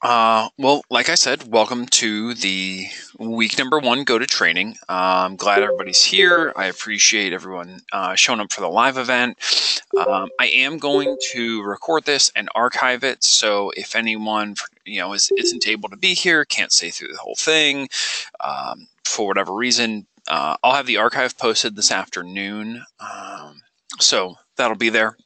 Well, like I said, welcome to the week number 1 Go to Training. I'm glad everybody's here. I appreciate everyone showing up for the live event. I am going to record this and archive it, so if anyone isn't able to be here, can't stay through the whole thing for whatever reason, I'll have the archive posted this afternoon, so that'll be there.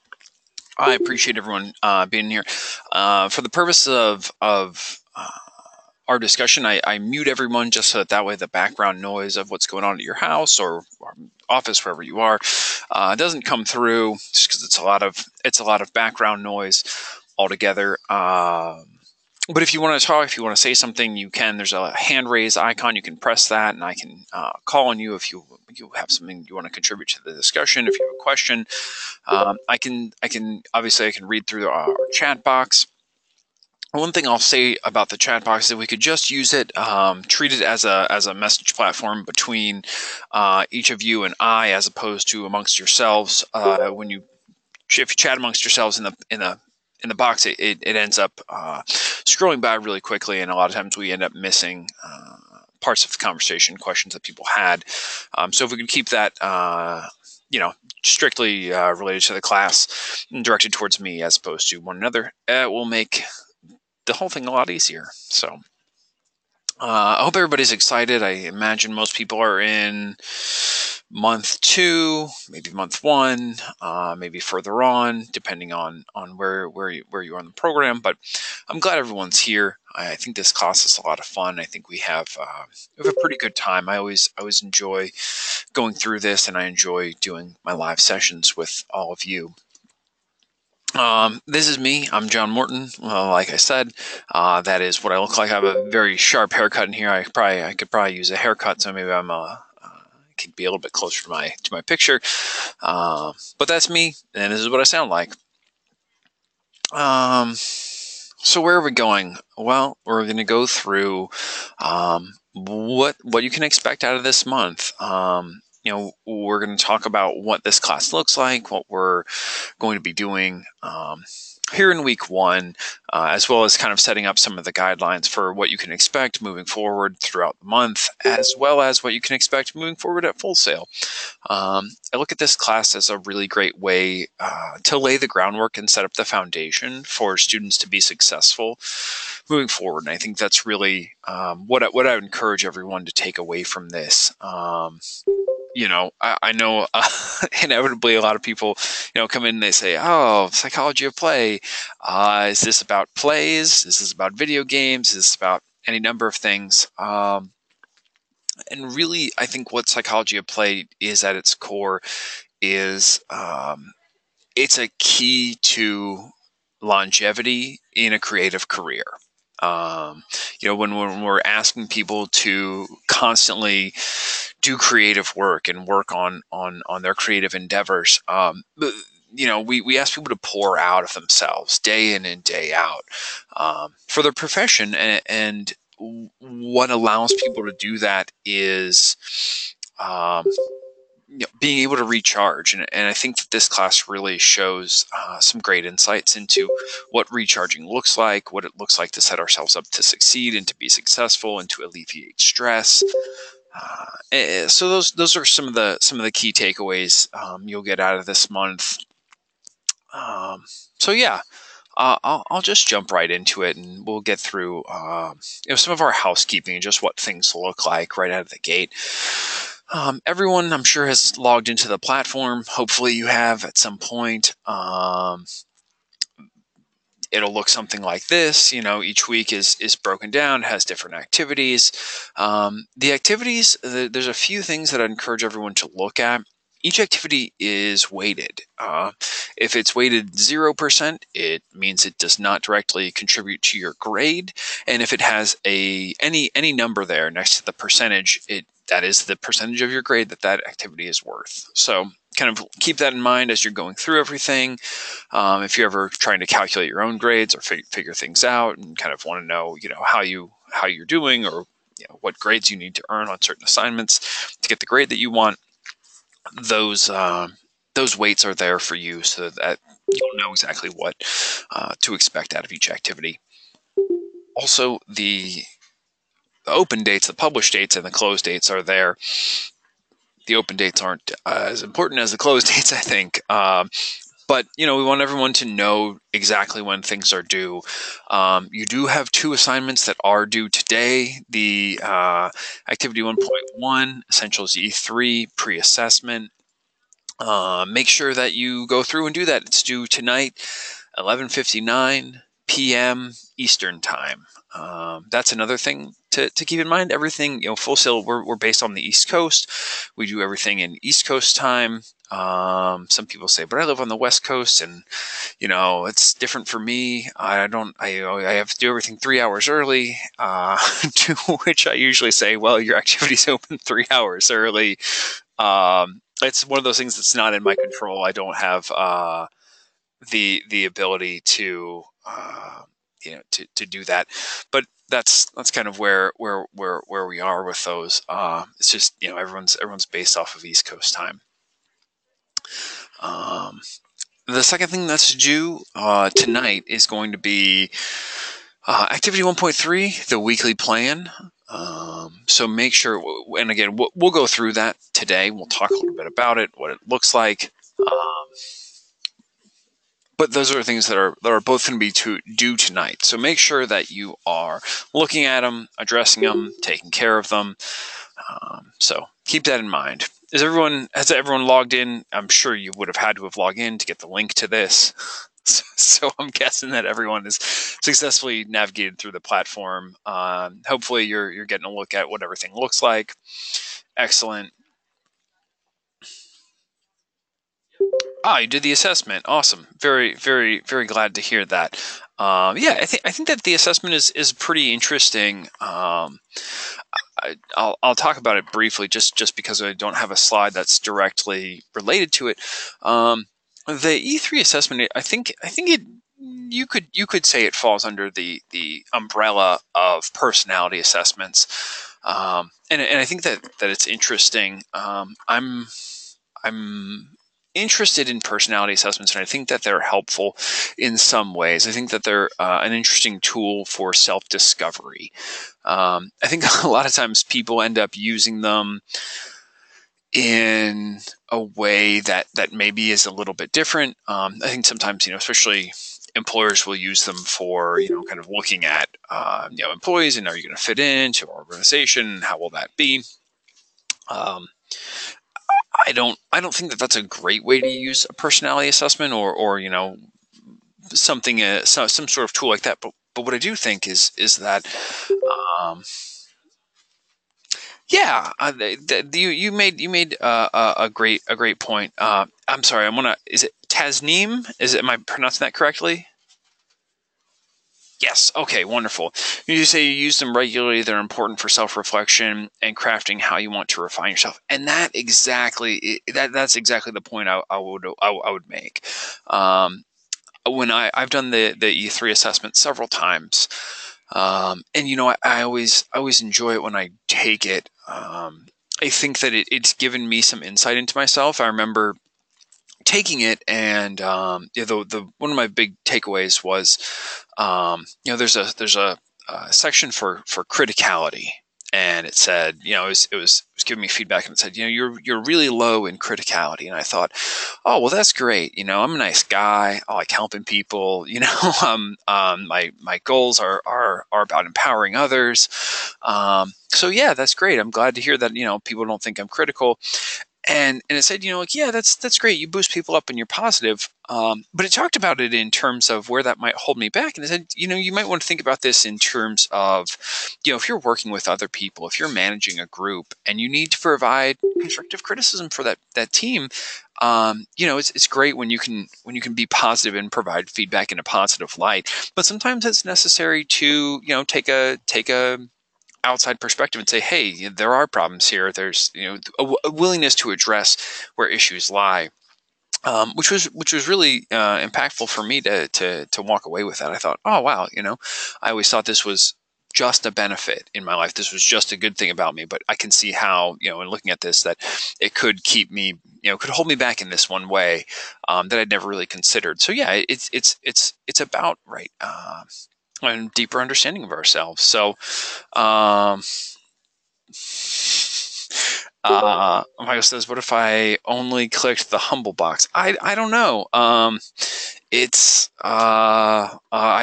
I appreciate everyone being here. For the purpose of our discussion, I mute everyone just so that way the background noise of what's going on at your house or office, wherever you are, doesn't come through, just because it's a lot of background noise altogether. But if you want to talk, if you want to say something, you can. There's a hand raise icon. You can press that, and I can call on you if you have something you want to contribute to the discussion. If you have a question, I can read through our chat box. One thing I'll say about the chat box is that we could just use it, treat it as a message platform between each of you and I, as opposed to amongst yourselves. If you chat amongst yourselves in the box, it ends up scrolling by really quickly, and a lot of times we end up missing parts of the conversation, questions that people had. So if we can keep that, strictly related to the class and directed towards me as opposed to one another, it will make the whole thing a lot easier. So I hope everybody's excited. I imagine most people are in month 2, maybe month 1, maybe further on, depending on where you are in the program. But I'm glad everyone's here. I think this class is a lot of fun. I think we have a pretty good time. I always enjoy going through this, and I enjoy doing my live sessions with all of you. This is me. I'm John Morton. Well, like I said, that is what I look like. I have a very sharp haircut in here. I could probably use a haircut, so maybe could be a little bit closer to my picture. But that's me, and this is what I sound like. So where are we going? Well, we're going to go through what you can expect out of this month. We're going to talk about what this class looks like, what we're going to be doing here in week 1, as well as kind of setting up some of the guidelines for what you can expect moving forward throughout the month, as well as what you can expect moving forward at Full Sail. I look at this class as a really great way to lay the groundwork and set up the foundation for students to be successful moving forward. And I think that's really what I would encourage everyone to take away from this. I know inevitably a lot of people, come in and they say, oh, psychology of play. Is this about plays? Is this about video games? Is this about any number of things? And really, I think what psychology of play is at its core is it's a key to longevity in a creative career. When we're asking people to constantly do creative work and work on their creative endeavors, we ask people to pour out of themselves day in and day out for their profession, and what allows people to do that is being able to recharge. And I think that this class really shows some great insights into what recharging looks like, what it looks like to set ourselves up to succeed and to be successful and to alleviate stress. So those are some of the key takeaways you'll get out of this month. I'll just jump right into it, and we'll get through some of our housekeeping and just what things look like right out of the gate. Everyone, I'm sure, has logged into the platform. Hopefully you have at some point. It'll look something like this. Each week is broken down, has different activities. The activities, there's a few things that I encourage everyone to look at. Each activity is weighted. If it's weighted 0%, it means it does not directly contribute to your grade. And if it has any number there next to the percentage, that is the percentage of your grade that activity is worth. So kind of keep that in mind as you're going through everything. If you're ever trying to calculate your own grades or figure things out and kind of want to know, how you're doing, or what grades you need to earn on certain assignments to get the grade that you want, those those weights are there for you so that you'll know exactly what to expect out of each activity. Also, the open dates, the published dates, and the closed dates are there. The open dates aren't as important as the closed dates, I think. But, we want everyone to know exactly when things are due. You do have 2 assignments that are due today. The Activity 1.1, Essentials E3, Pre-Assessment. Make sure that you go through and do that. It's due tonight, 11:59 p.m. Eastern Time. That's another thing to keep in mind. Everything, Full Sail, we're based on the East Coast. We do everything in East Coast time. Some people say, but I live on the West Coast, and it's different for me. I have to do everything 3 hours early. To which I usually say, well, your activity's open 3 hours early. It's one of those things that's not in my control. I don't have the ability to to do that, but that's kind of where we are with those. It's just everyone's based off of East Coast time. The second thing that's due tonight is going to be Activity 1.3, the weekly plan. So make sure, and again, we'll go through that today. We'll talk a little bit about it, what it looks like. But those are things that are both going to be due tonight. So make sure that you are looking at them, addressing them, taking care of them. So keep that in mind. Has everyone logged in? I'm sure you would have had to have logged in to get the link to this. So I'm guessing that everyone is successfully navigated through the platform. Hopefully you're getting a look at what everything looks like. Excellent. You did the assessment. Awesome. Very, very, very glad to hear that. I think that the assessment is pretty interesting. I'll talk about it briefly, just because I don't have a slide that's directly related to it. The E3 assessment, I think you could say it falls under the umbrella of personality assessments, and I think that it's interesting. I'm interested in personality assessments, and I think that they're helpful in some ways. I think that they're an interesting tool for self-discovery. I think a lot of times people end up using them in a way that maybe is a little bit different. I think sometimes, especially employers will use them for, kind of looking at, employees, and are you going to fit into our organization? How will that be? I don't think that that's a great way to use a personality assessment or something, some sort of tool like that. But what I do think is that, you made a great point. I'm sorry. Is it Tasneem? Am I pronouncing that correctly? Yes. Okay. Wonderful. You say you use them regularly. They're important for self-reflection and crafting how you want to refine yourself. And that's exactly the point I would make. When I've done the E3 assessment several times, and I always enjoy it when I take it. I think that it's given me some insight into myself. I remember taking it, and the one of my big takeaways was, there's a section for criticality, and it said, it was giving me feedback, and it said, you're really low in criticality, and I thought, oh well, that's great. I'm a nice guy. I like helping people. My goals are about empowering others. So yeah, that's great. I'm glad to hear that people don't think I'm critical. And it said, that's great. You boost people up and you're positive. But it talked about it in terms of where that might hold me back. And it said, you might want to think about this in terms of, if you're working with other people, if you're managing a group and you need to provide constructive criticism for that team, it's great when you can be positive and provide feedback in a positive light. But sometimes it's necessary to, take a outside perspective and say, hey, there are problems here. There's a willingness to address where issues lie, which was really impactful for me to walk away with that. I thought, oh wow, I always thought this was just a benefit in my life. This was just a good thing about me, but I can see how, in looking at this, that it could keep me, could hold me back in this one way that I'd never really considered. So yeah, it's about, right, a deeper understanding of ourselves. So, Michael says, what if I only clicked the humble box? I don't know. I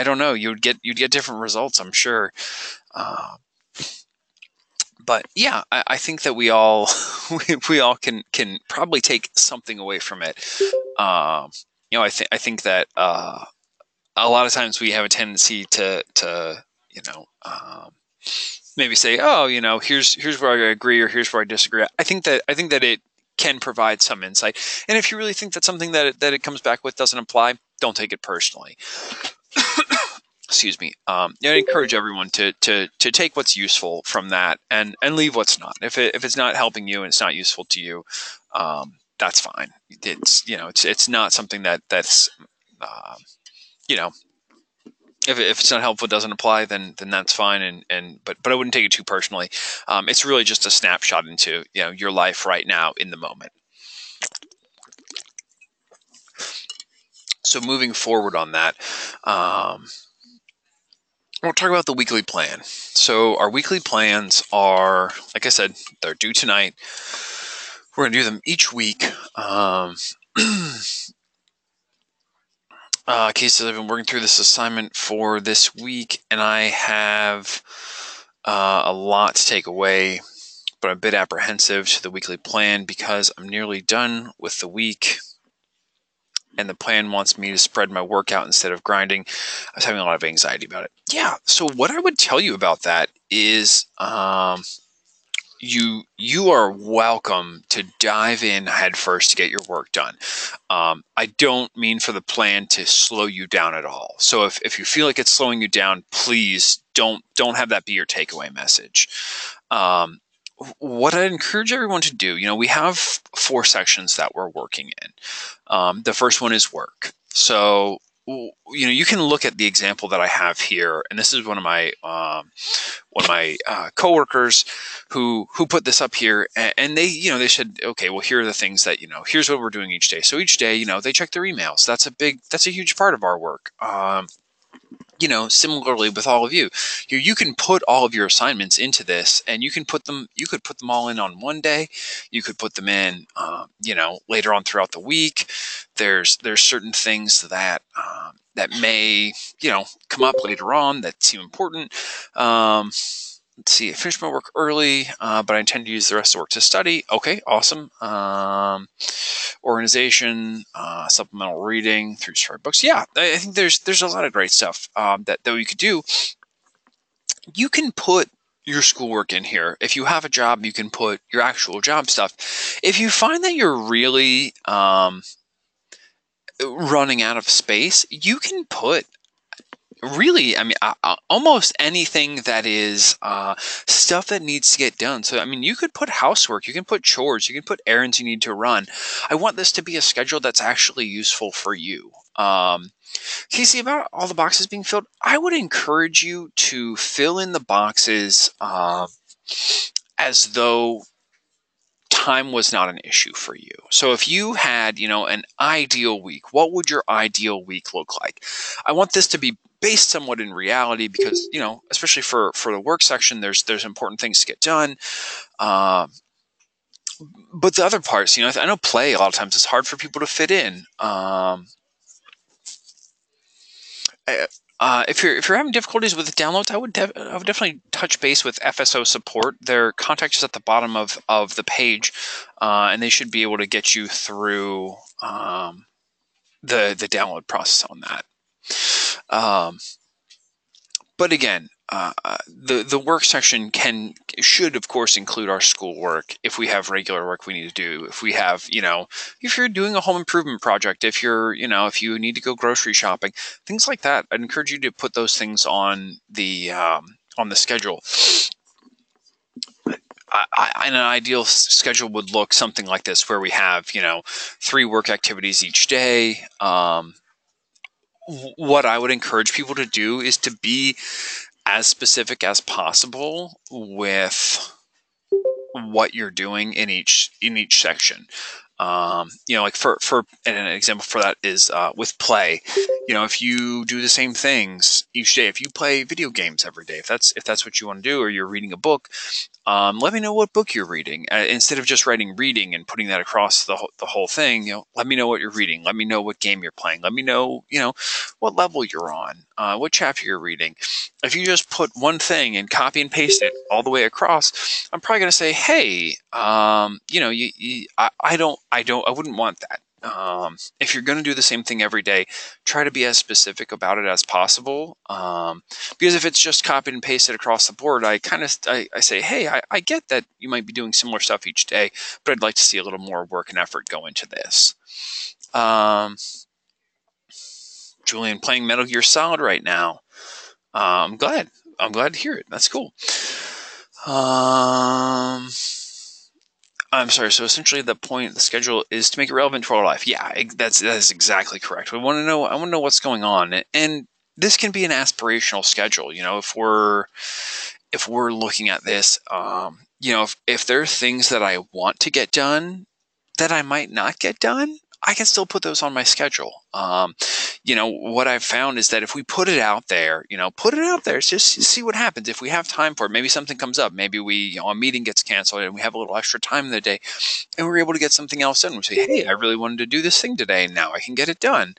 don't know. You'd get different results, I'm sure. But yeah, I think that we all we all can probably take something away from it. I think that a lot of times we have a tendency to maybe say, oh, here's where I agree or here's where I disagree. I think that it can provide some insight. And if you really think that something that it comes back with doesn't apply, don't take it personally. Excuse me. I encourage everyone to take what's useful from that and leave what's not. If it's not helping you and it's not useful to you, that's fine. It's not something that's if it's not helpful, it doesn't apply, then that's fine. But I wouldn't take it too personally. It's really just a snapshot into your life right now in the moment. So moving forward on that, we'll talk about the weekly plan. So our weekly plans are, like I said, they're due tonight. We're going to do them each week. Cases, I've been working through this assignment for this week, and I have a lot to take away, but I'm a bit apprehensive to the weekly plan because I'm nearly done with the week, and the plan wants me to spread my work out instead of grinding. I was having a lot of anxiety about it. Yeah, so what I would tell you about that is you are welcome to dive in head first to get your work done. I don't mean for the plan to slow you down at all. So if you feel like it's slowing you down, please don't have that be your takeaway message. What I encourage everyone to do, we have 4 sections that we're working in. The first one is work. So you can look at the example that I have here, and this is one of my coworkers who put this up here, and they said, okay, well, here are the things that here's what we're doing each day. So each day, they check their emails. That's a huge part of our work. Similarly with all of you, you can put all of your assignments into this, and you could put them all in on one day. You could put them in, later on throughout the week. There's certain things that may, come up later on that seem important. Let's see, I finished my work early, but I intend to use the rest of the work to study. Okay, awesome. Organization, supplemental reading through story books. Yeah, I think there's a lot of great stuff that we could do. You can put your schoolwork in here. If you have a job, you can put your actual job stuff. If you find that you're really running out of space, you can put really, almost anything that is stuff that needs to get done. So, you could put housework, you can put chores, you can put errands you need to run. I want this to be a schedule that's actually useful for you. Casey, about all the boxes being filled, I would encourage you to fill in the boxes as though time was not an issue for you. So if you had, an ideal week, what would your ideal week look like? I want this to be based somewhat in reality because, especially for the work section, there's important things to get done. But the other parts, I know play a lot of times it's hard for people to fit in. If you're having difficulties with the downloads, I would definitely touch base with FSO support. Their contact is at the bottom of the page, and they should be able to get you through the download process on that. But again, the work section should of course include our school work. If we have regular work we need to do, if we have, if you're doing a home improvement project, if if you need to go grocery shopping, things like that, I'd encourage you to put those things on the schedule. An ideal schedule would look something like this, where we have, 3 work activities each day. What I would encourage people to do is to be as specific as possible with what you're doing in each section. Like for and an example for that is with play. If you do the same things each day, if you play video games every day, if that's what you want to do, or you're reading a book, let me know what book you're reading. Instead of just writing reading and putting that across the whole thing, let me know what you're reading. Let me know what game you're playing. Let me know, what level you're on, what chapter you're reading. If you just put one thing and copy and paste it all the way across, I'm probably going to say, hey, I wouldn't want that. If you're going to do the same thing every day, try to be as specific about it as possible. Because if it's just copied and pasted across the board, I say, hey, I get that you might be doing similar stuff each day, but I'd like to see a little more work and effort go into this. Julian playing Metal Gear Solid right now. I'm glad to hear it. That's cool. I'm sorry. So essentially, the point of the schedule is to make it relevant to our life. Yeah, that is exactly correct. I want to know what's going on, and this can be an aspirational schedule. If we're looking at this, if there are things that I want to get done that I might not get done, I can still put those on my schedule. What I've found is that if we put it out there, just see what happens. If we have time for it, maybe something comes up. Maybe a meeting gets canceled and we have a little extra time in the day and we're able to get something else done. We say, hey, I really wanted to do this thing today and now I can get it done.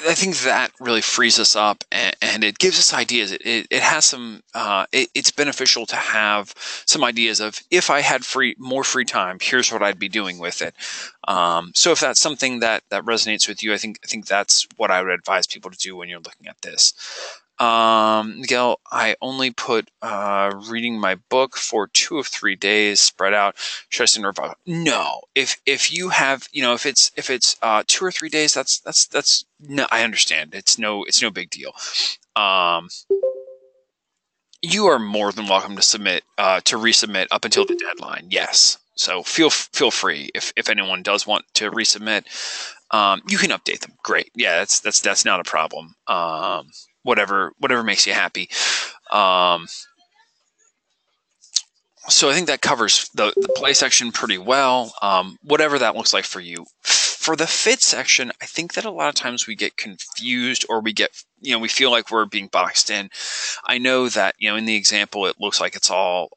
I think that really frees us up and it gives us ideas. It has some, it's beneficial to have some ideas of, if I had more free time, here's what I'd be doing with it. So if that's something that resonates with you, I think that's what I would advise people to do when you're looking at this. Miguel, I only put reading my book for 2 of 3 days spread out. Should I send a revival? No. If you have, if it's 2 or 3 days, that's no. I understand. It's no big deal. You are more than welcome to resubmit up until the deadline. Yes. So feel free if anyone does want to resubmit. You can update them. Great. Yeah, that's not a problem. Whatever makes you happy. So I think that covers the play section pretty well. Whatever that looks like for you. For the fit section, I think that a lot of times we get confused, or we feel like we're being boxed in. I know that, in the example, it looks like it's all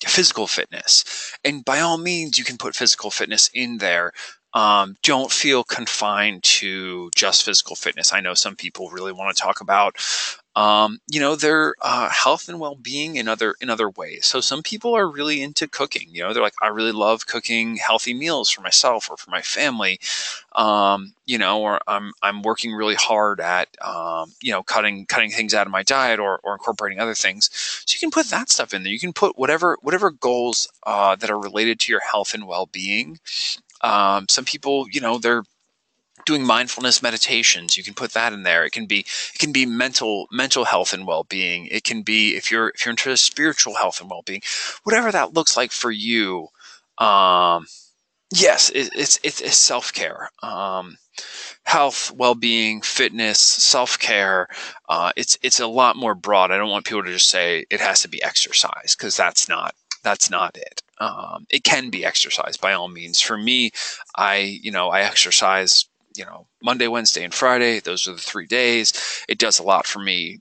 physical fitness. And by all means, you can put physical fitness in there. Don't feel confined to just physical fitness. I know some people really want to talk about, their health and well-being in other ways. So some people are really into cooking. They're like, I really love cooking healthy meals for myself or for my family. Or I'm working really hard at, cutting things out of my diet or incorporating other things. So you can put that stuff in there. You can put whatever goals that are related to your health and well-being. Some people, they're doing mindfulness meditations. You can put that in there. It can be mental health and well-being. It can be, if you're into spiritual health and well-being, whatever that looks like for you. Yes, it's self-care. Health, well-being, fitness, self-care. It's a lot more broad. I don't want people to just say it has to be exercise, because that's not it. It can be exercise by all means. For me, I exercise, Monday, Wednesday, and Friday. Those are the 3 days. It does a lot for me,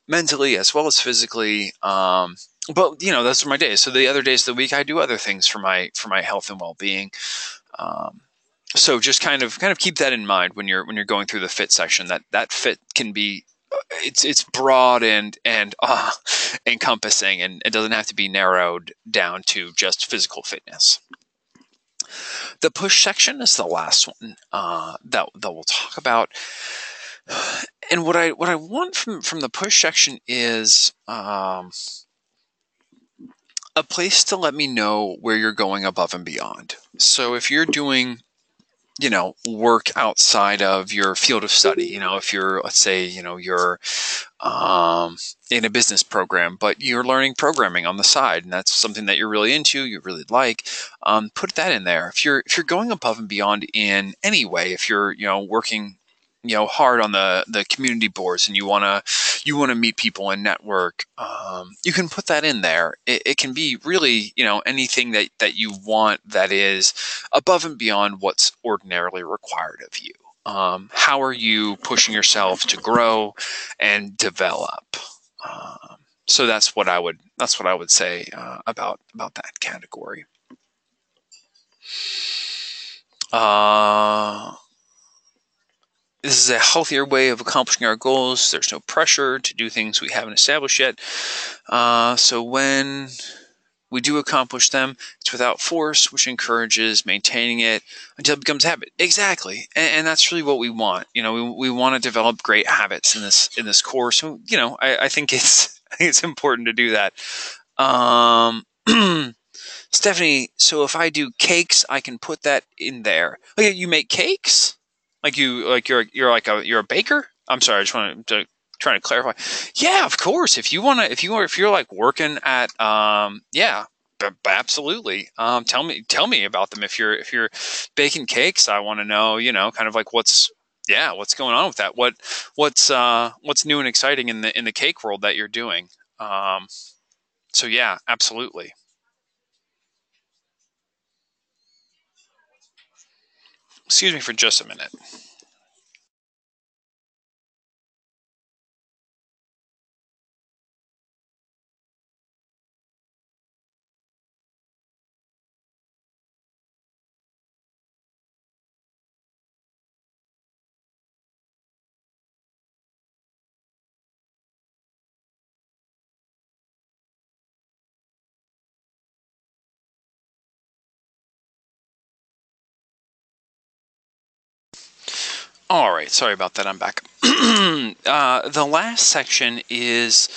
mentally as well as physically. But those are my days. So the other days of the week, I do other things for my health and well-being. So just kind of keep that in mind when you're going through the fit section. That fit can be, it's broad and encompassing, and it doesn't have to be narrowed down to just physical fitness. The push section is the last one that we'll talk about. And what I want from the push section is a place to let me know where you're going above and beyond. So if you're doing work outside of your field of study, if you're, let's say, you're in a business program, but you're learning programming on the side, and that's something that you're really into, you really like, put that in there. If you're going above and beyond in any way, if you're, working hard on the community boards, and you want to meet people and network, you can put that in there. It can be really, anything that you want that is above and beyond what's ordinarily required of you. How are you pushing yourself to grow and develop? So that's what I would say about that category. This is a healthier way of accomplishing our goals. There's no pressure to do things we haven't established yet. So when we do accomplish them, it's without force, which encourages maintaining it until it becomes a habit. Exactly, and that's really what we want. We want to develop great habits in this course. So, I think it's important to do that. Stephanie, so if I do cakes, I can put that in there. Okay, you make cakes? You're a baker? I'm sorry, I just wanted to trying to clarify. Yeah, of course. If you're like working at absolutely. Tell me about them. If you're baking cakes, I want to know, kind of like what's going on with that. What's new and exciting in the cake world that you're doing. So yeah, absolutely. Excuse me for just a minute. All right, sorry about that. I'm back. The last section is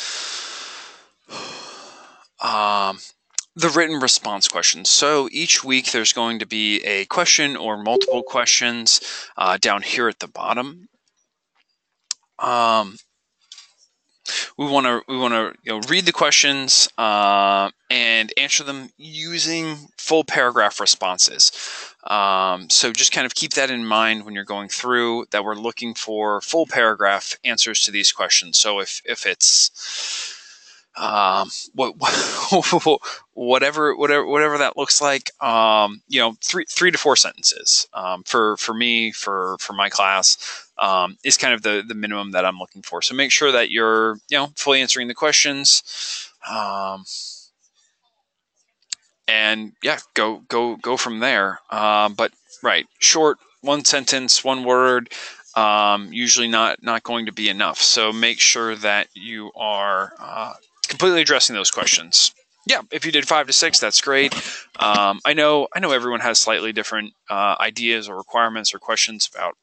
the written response questions. So each week there's going to be a question or multiple questions down here at the bottom. We want to read the questions and answer them using full paragraph responses. So just kind of keep that in mind when you're going through, that we're looking for full paragraph answers to these questions. So if it's whatever that looks like, 3 to 4 sentences for me, for my class, is kind of the minimum that I'm looking for. So make sure that you're fully answering the questions, and go from there. But right, short, 1 sentence, 1 word, usually not going to be enough. So make sure that you are completely addressing those questions. Yeah, if you did 5 to 6, that's great. I know everyone has slightly different ideas or requirements or questions about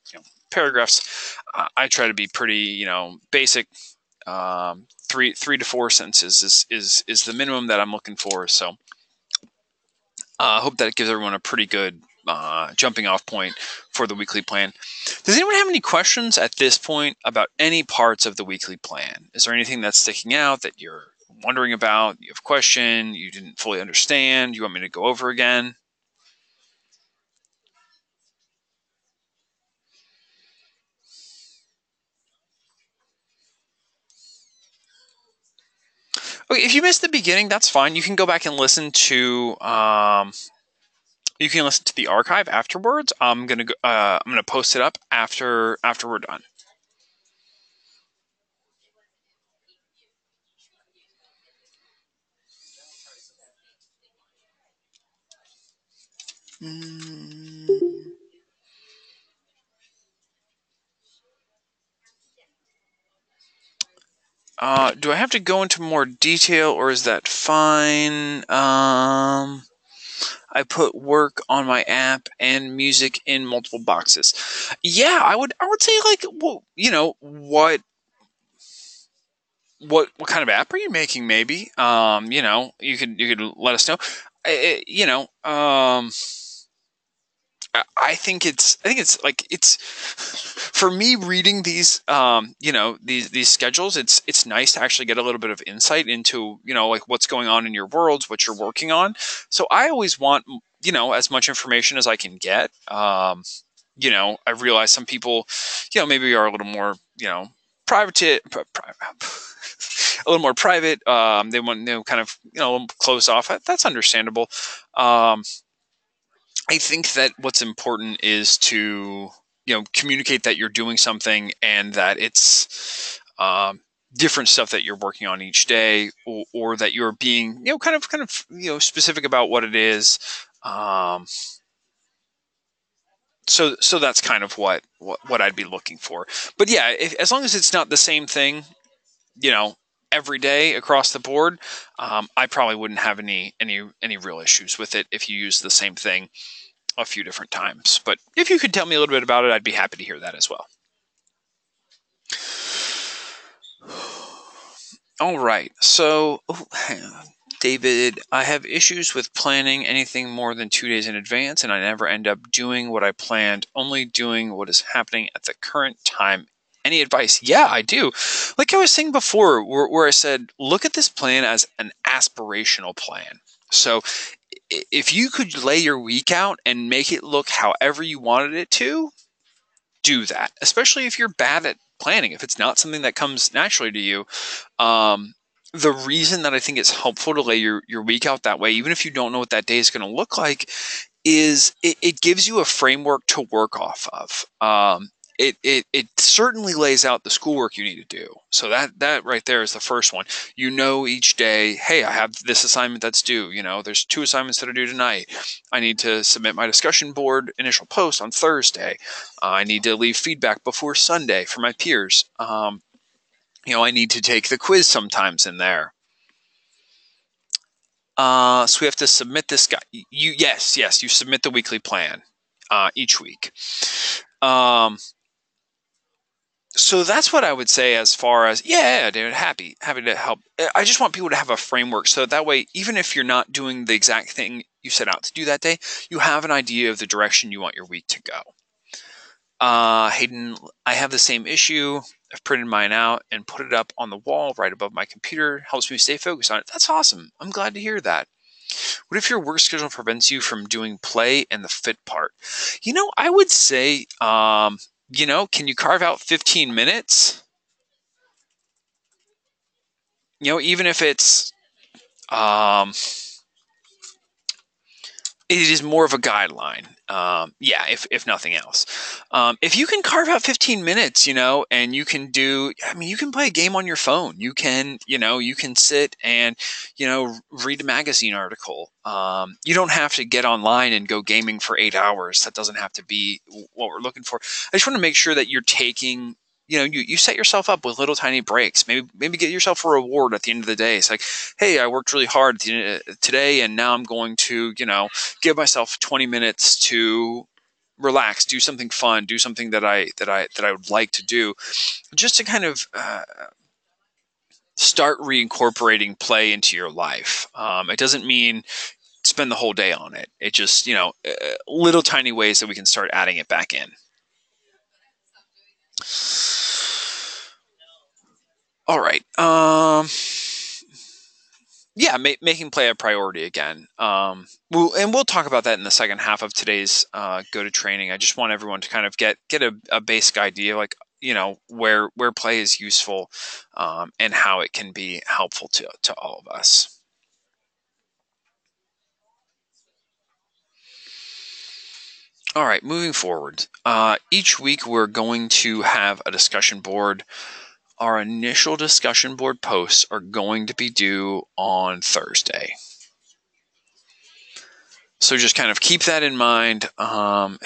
paragraphs. I try to be pretty basic. 3 to 4 sentences is the minimum that I'm looking for. So I hope that gives everyone a pretty good jumping off point for the weekly plan. Does anyone have any questions at this point about any parts of the weekly plan? Is there anything that's sticking out that you're wondering about, you have a question, you didn't fully understand, you want me to go over again? Okay, if you missed the beginning, that's fine. You can go back and listen to the archive afterwards. I'm gonna post it up after we're done. Do I have to go into more detail, or is that fine? I put work on my app and music in multiple boxes. Yeah, I would say, like, well, what kind of app are you making? Maybe you could let us know. I think it's like, it's for me reading these these schedules, it's nice to actually get a little bit of insight into like what's going on in your worlds, what you're working on. So I always want as much information as I can get. I realize some people, maybe are a little more, private, a little more private. They want, kind of, close off. That's understandable. I think that what's important is to, communicate that you're doing something and that it's different stuff that you're working on each day, or that you're being, kind of, specific about what it is. So that's kind of what I'd be looking for. But yeah, as long as it's not the same thing, every day across the board, I probably wouldn't have any real issues with it if you use the same thing a few different times. But if you could tell me a little bit about it, I'd be happy to hear that as well. All right. So, David, I have issues with planning anything more than 2 days in advance, and I never end up doing what I planned, only doing what is happening at the current time. Any advice? Yeah, I do. Like I was saying before, where I said, look at this plan as an aspirational plan. So if you could lay your week out and make it look however you wanted it to, do that, especially if you're bad at planning, if it's not something that comes naturally to you. The reason that I think it's helpful to lay your week out that way, even if you don't know what that day is going to look like, is it gives you a framework to work off of. It certainly lays out the schoolwork you need to do. So that right there is the first one. Each day, hey, I have this assignment that's due. There's 2 assignments that are due tonight. I need to submit my discussion board initial post on Thursday. I need to leave feedback before Sunday for my peers. I need to take the quiz sometimes in there. So we have to submit this guy. Yes, you submit the weekly plan each week. So that's what I would say as far as, yeah, dude, happy to help. I just want people to have a framework, so that way, even if you're not doing the exact thing you set out to do that day, you have an idea of the direction you want your week to go. Hayden, I have the same issue. I've printed mine out and put it up on the wall right above my computer. Helps me stay focused on it. That's awesome. I'm glad to hear that. What if your work schedule prevents you from doing play and the fit part? I would say, can you carve out 15 minutes? Even if it's, it is more of a guideline. If nothing else. If you can carve out 15 minutes, and you can you can play a game on your phone. You can sit and, read a magazine article. You don't have to get online and go gaming for 8 hours. That doesn't have to be what we're looking for. I just want to make sure that you're taking, you set yourself up with little tiny breaks. Maybe get yourself a reward at the end of the day. It's like, hey, I worked really hard today, and now I'm going to, give myself 20 minutes to relax, do something fun, do something that I would like to do, just to kind of start reincorporating play into your life. It doesn't mean spend the whole day on it. It just, little tiny ways that we can start adding it back in. All right. Making play a priority again. We'll talk about that in the second half of today's go to training. I just want everyone to kind of get a basic idea, like, where play is useful, and how it can be helpful to all of us. All right, moving forward. Each week we're going to have a discussion board. Our initial discussion board posts are going to be due on Thursday. So just kind of keep that in mind.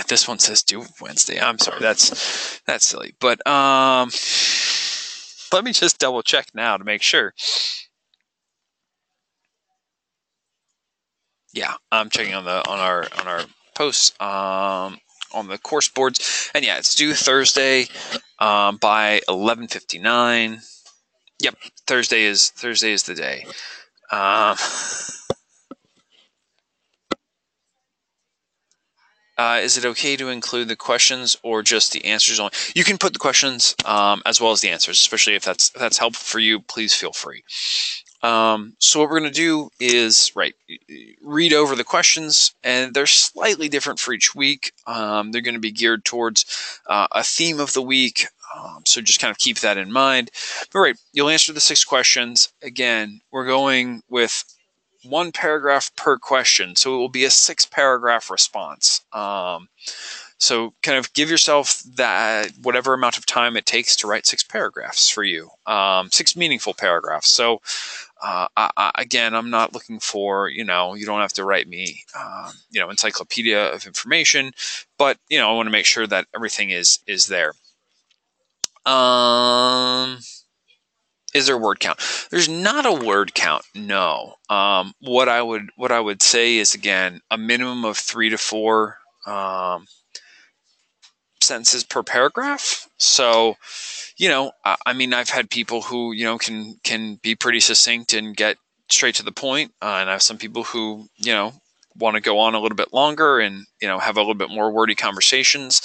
This one says due Wednesday. I'm sorry, that's silly. But let me just double check now to make sure. Yeah, I'm checking on our posts on the course boards, and yeah, it's due Thursday by 11:59. Yep, Thursday is the day. Is it okay to include the questions or just the answers only? You can put the questions as well as the answers, especially if that's helpful for you. Please feel free. So what we're going to do is, read over the questions, and they're slightly different for each week. They're going to be geared towards a theme of the week. So just kind of keep that in mind. But you'll answer the 6 questions. Again, we're going with 1 paragraph per question. So it will be a 6-paragraph response. So kind of give yourself that whatever amount of time it takes to write 6 paragraphs for you, 6 meaningful paragraphs. So again, I'm not looking for, you don't have to write me, encyclopedia of information, but, I want to make sure that everything is there. Is there a word count? There's not a word count. No. What I would say is, again, a minimum of 3 to 4, sentences per paragraph. So, I've had people who, can be pretty succinct and get straight to the point. And I have some people who, want to go on a little bit longer and, have a little bit more wordy conversations.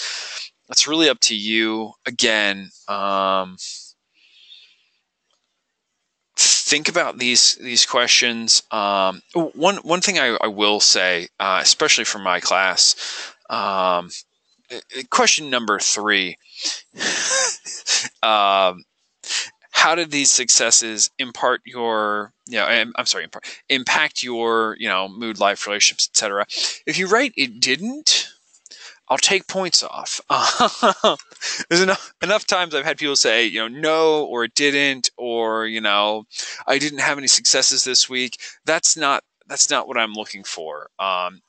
That's really up to you. Again, think about these questions. One thing I will say, especially for my class, question number 3. How did these successes impact your mood, life, relationships, etc.? If you write "it didn't," I'll take points off. There's enough times I've had people say, no, or it didn't, or, I didn't have any successes this week. That's not what I'm looking for.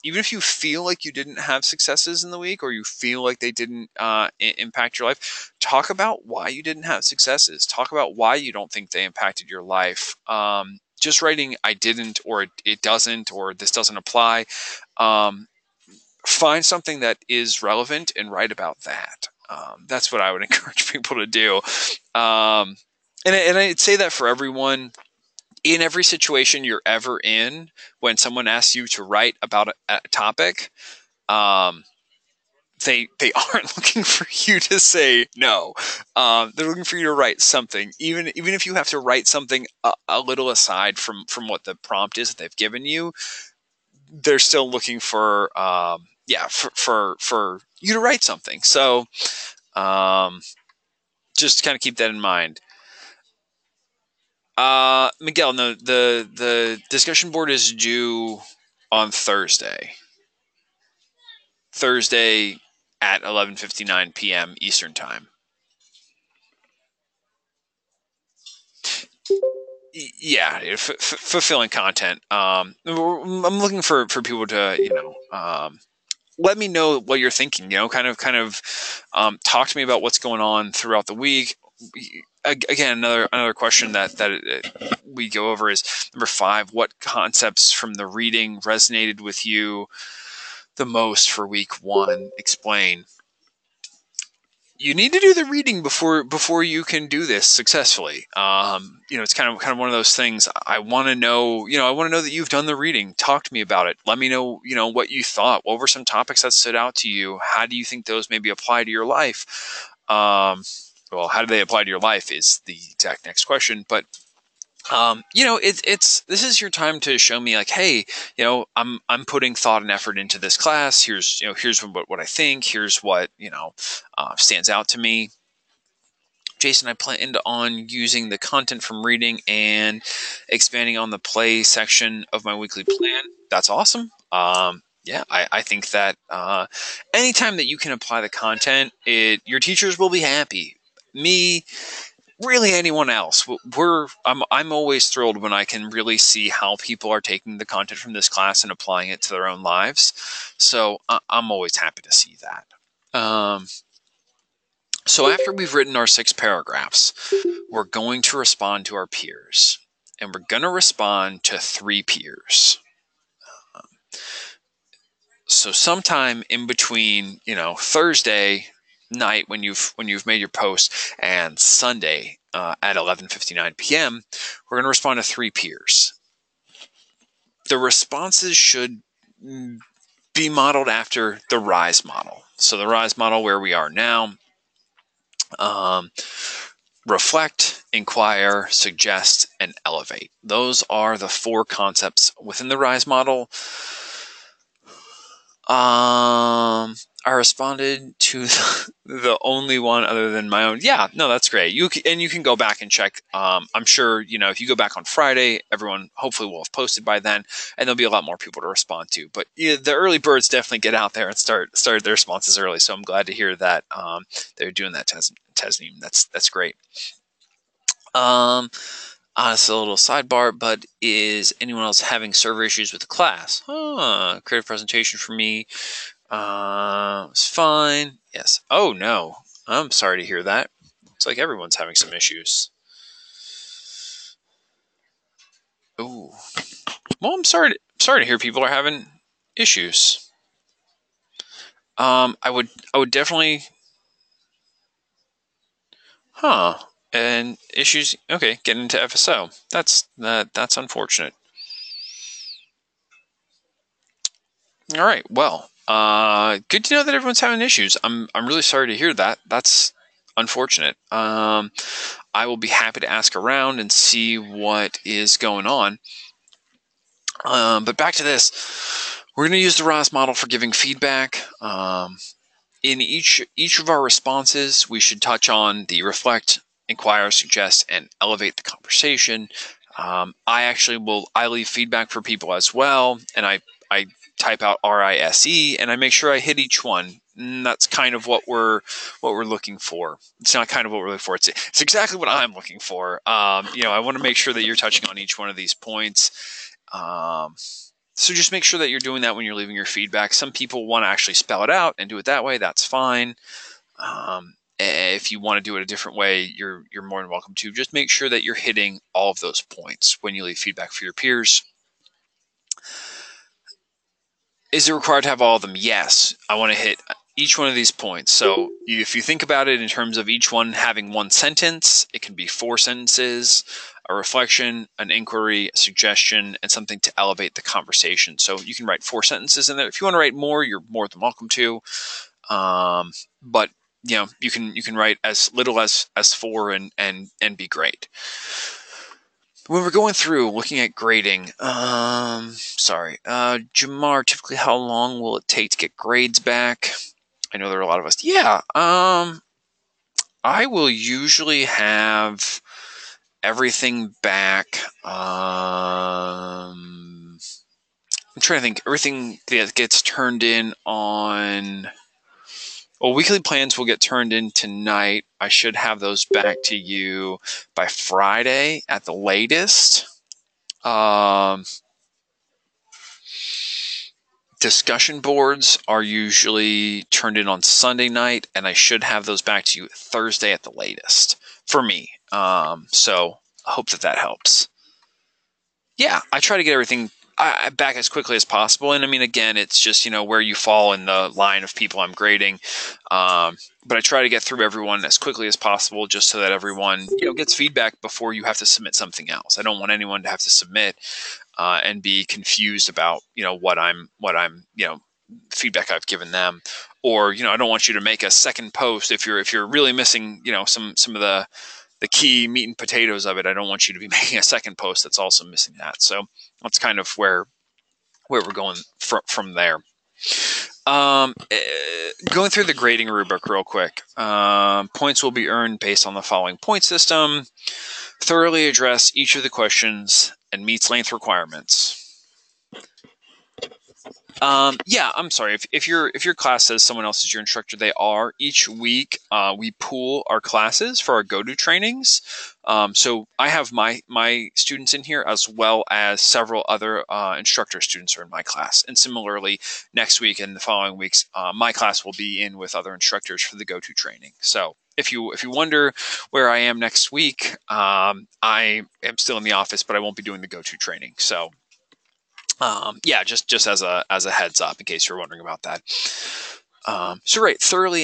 Even if you feel like you didn't have successes in the week, or you feel like they didn't impact your life, talk about why you didn't have successes. Talk about why you don't think they impacted your life. Just writing "I didn't," or it doesn't, or this doesn't apply. Find something that is relevant and write about that. That's what I would encourage people to do. And I'd say that for everyone. In every situation you're ever in, when someone asks you to write about a topic, they aren't looking for you to say no. They're looking for you to write something, even if you have to write something a little aside from what the prompt is that they've given you. They're still looking for for you to write something. So just kind of keep that in mind. Miguel, no, the discussion board is due on Thursday at 11:59 p.m. Eastern time. Yeah, fulfilling content. I'm looking for people to, let me know what you're thinking. Kind of talk to me about what's going on throughout the week. Again, another question that we go over is number 5. What concepts from the reading resonated with you the most for week 1? Explain. You need to do the reading before you can do this successfully. It's kind of one of those things. I want to know, that you've done the reading. Talk to me about it. Let me know, what you thought. What were some topics that stood out to you? How do you think those maybe apply to your life? Well, how do they apply to your life is the exact next question. But this is your time to show me, like, hey, I'm putting thought and effort into this class. Here's what I think. Here's what stands out to me. Jason, I planned on using the content from reading and expanding on the play section of my weekly plan. That's awesome. I think that anytime that you can apply the content, your teachers will be happy. Me, really anyone else. I'm always thrilled when I can really see how people are taking the content from this class and applying it to their own lives. So I'm always happy to see that. So after we've written our 6 paragraphs, we're going to respond to our peers, and we're going to respond to 3 peers. So sometime in between, Thursday night when you've made your post and Sunday at 11:59 p.m., we're going to respond to 3 peers. The responses should be modeled after the RISE model. So the RISE model, where we are now, reflect, inquire, suggest, and elevate. Those are the 4 concepts within the RISE model. I responded to the only one other than my own. Yeah, no, that's great. You can go back and check. I'm sure, if you go back on Friday, everyone hopefully will have posted by then, and there'll be a lot more people to respond to. But the early birds definitely get out there and start their responses early. So I'm glad to hear that they're doing that, Tasneem. That's great. It's a little sidebar, but is anyone else having server issues with the class? Create a presentation for me. It's fine. Yes. Oh no. I'm sorry to hear that. It's like everyone's having some issues. Ooh. Well, I'm sorry to hear people are having issues. I would definitely. And issues. Okay, getting into FSO. That's unfortunate. All right. Well, good to know that everyone's having issues. I'm really sorry to hear that. That's unfortunate. I will be happy to ask around and see what is going on. But back to this, we're going to use the ROS model for giving feedback. In each of our responses, we should touch on the reflect, inquire, suggest, and elevate the conversation. I leave feedback for people as well, and I type out RISE, and I make sure I hit each one. And that's kind of what we're looking for. It's not kind of what we're looking for. It's exactly what I'm looking for. I want to make sure that you're touching on each one of these points. So just make sure that you're doing that when you're leaving your feedback. Some people want to actually spell it out and do it that way. That's fine. If you want to do it a different way, you're more than welcome to. Just make sure that you're hitting all of those points when you leave feedback for your peers. Is it required to have all of them? Yes. I want to hit each one of these points. So if you think about it in terms of each one having one sentence, it can be 4 sentences, a reflection, an inquiry, a suggestion, and something to elevate the conversation. So you can write 4 sentences in there. If you want to write more, you're more than welcome to. But you can write as little as 4 and be great. When we're going through looking at grading, Jamar, typically how long will it take to get grades back? I know there are a lot of us. Yeah, I will usually have everything back. I'm trying to think. Everything that gets turned in on. Well, weekly plans will get turned in tonight. I should have those back to you by Friday at the latest. Discussion boards are usually turned in on Sunday night, and I should have those back to you Thursday at the latest for me. So I hope that helps. Yeah, I try to get everything back as quickly as possible. And I mean, again, it's just, where you fall in the line of people I'm grading. But I try to get through everyone as quickly as possible just so that everyone, gets feedback before you have to submit something else. I don't want anyone to have to submit and be confused about, what I'm feedback I've given them. Or, I don't want you to make a second post if you're really missing, some of the key meat and potatoes of it. I don't want you to be making a second post that's also missing that. So that's kind of where we're going from there. Going through the grading rubric real quick. Points will be earned based on the following point system. Thoroughly address each of the questions and meets length requirements. Yeah, I'm sorry. If your class says someone else is your instructor, they are. Each week, we pool our classes for our go-to trainings. So I have my students in here as well as several other instructor students are in my class. And similarly, next week and the following weeks, my class will be in with other instructors for the go-to training. So if you wonder where I am next week, I am still in the office, but I won't be doing the go-to training. So. Yeah, just as a heads up in case you're wondering about that. Thoroughly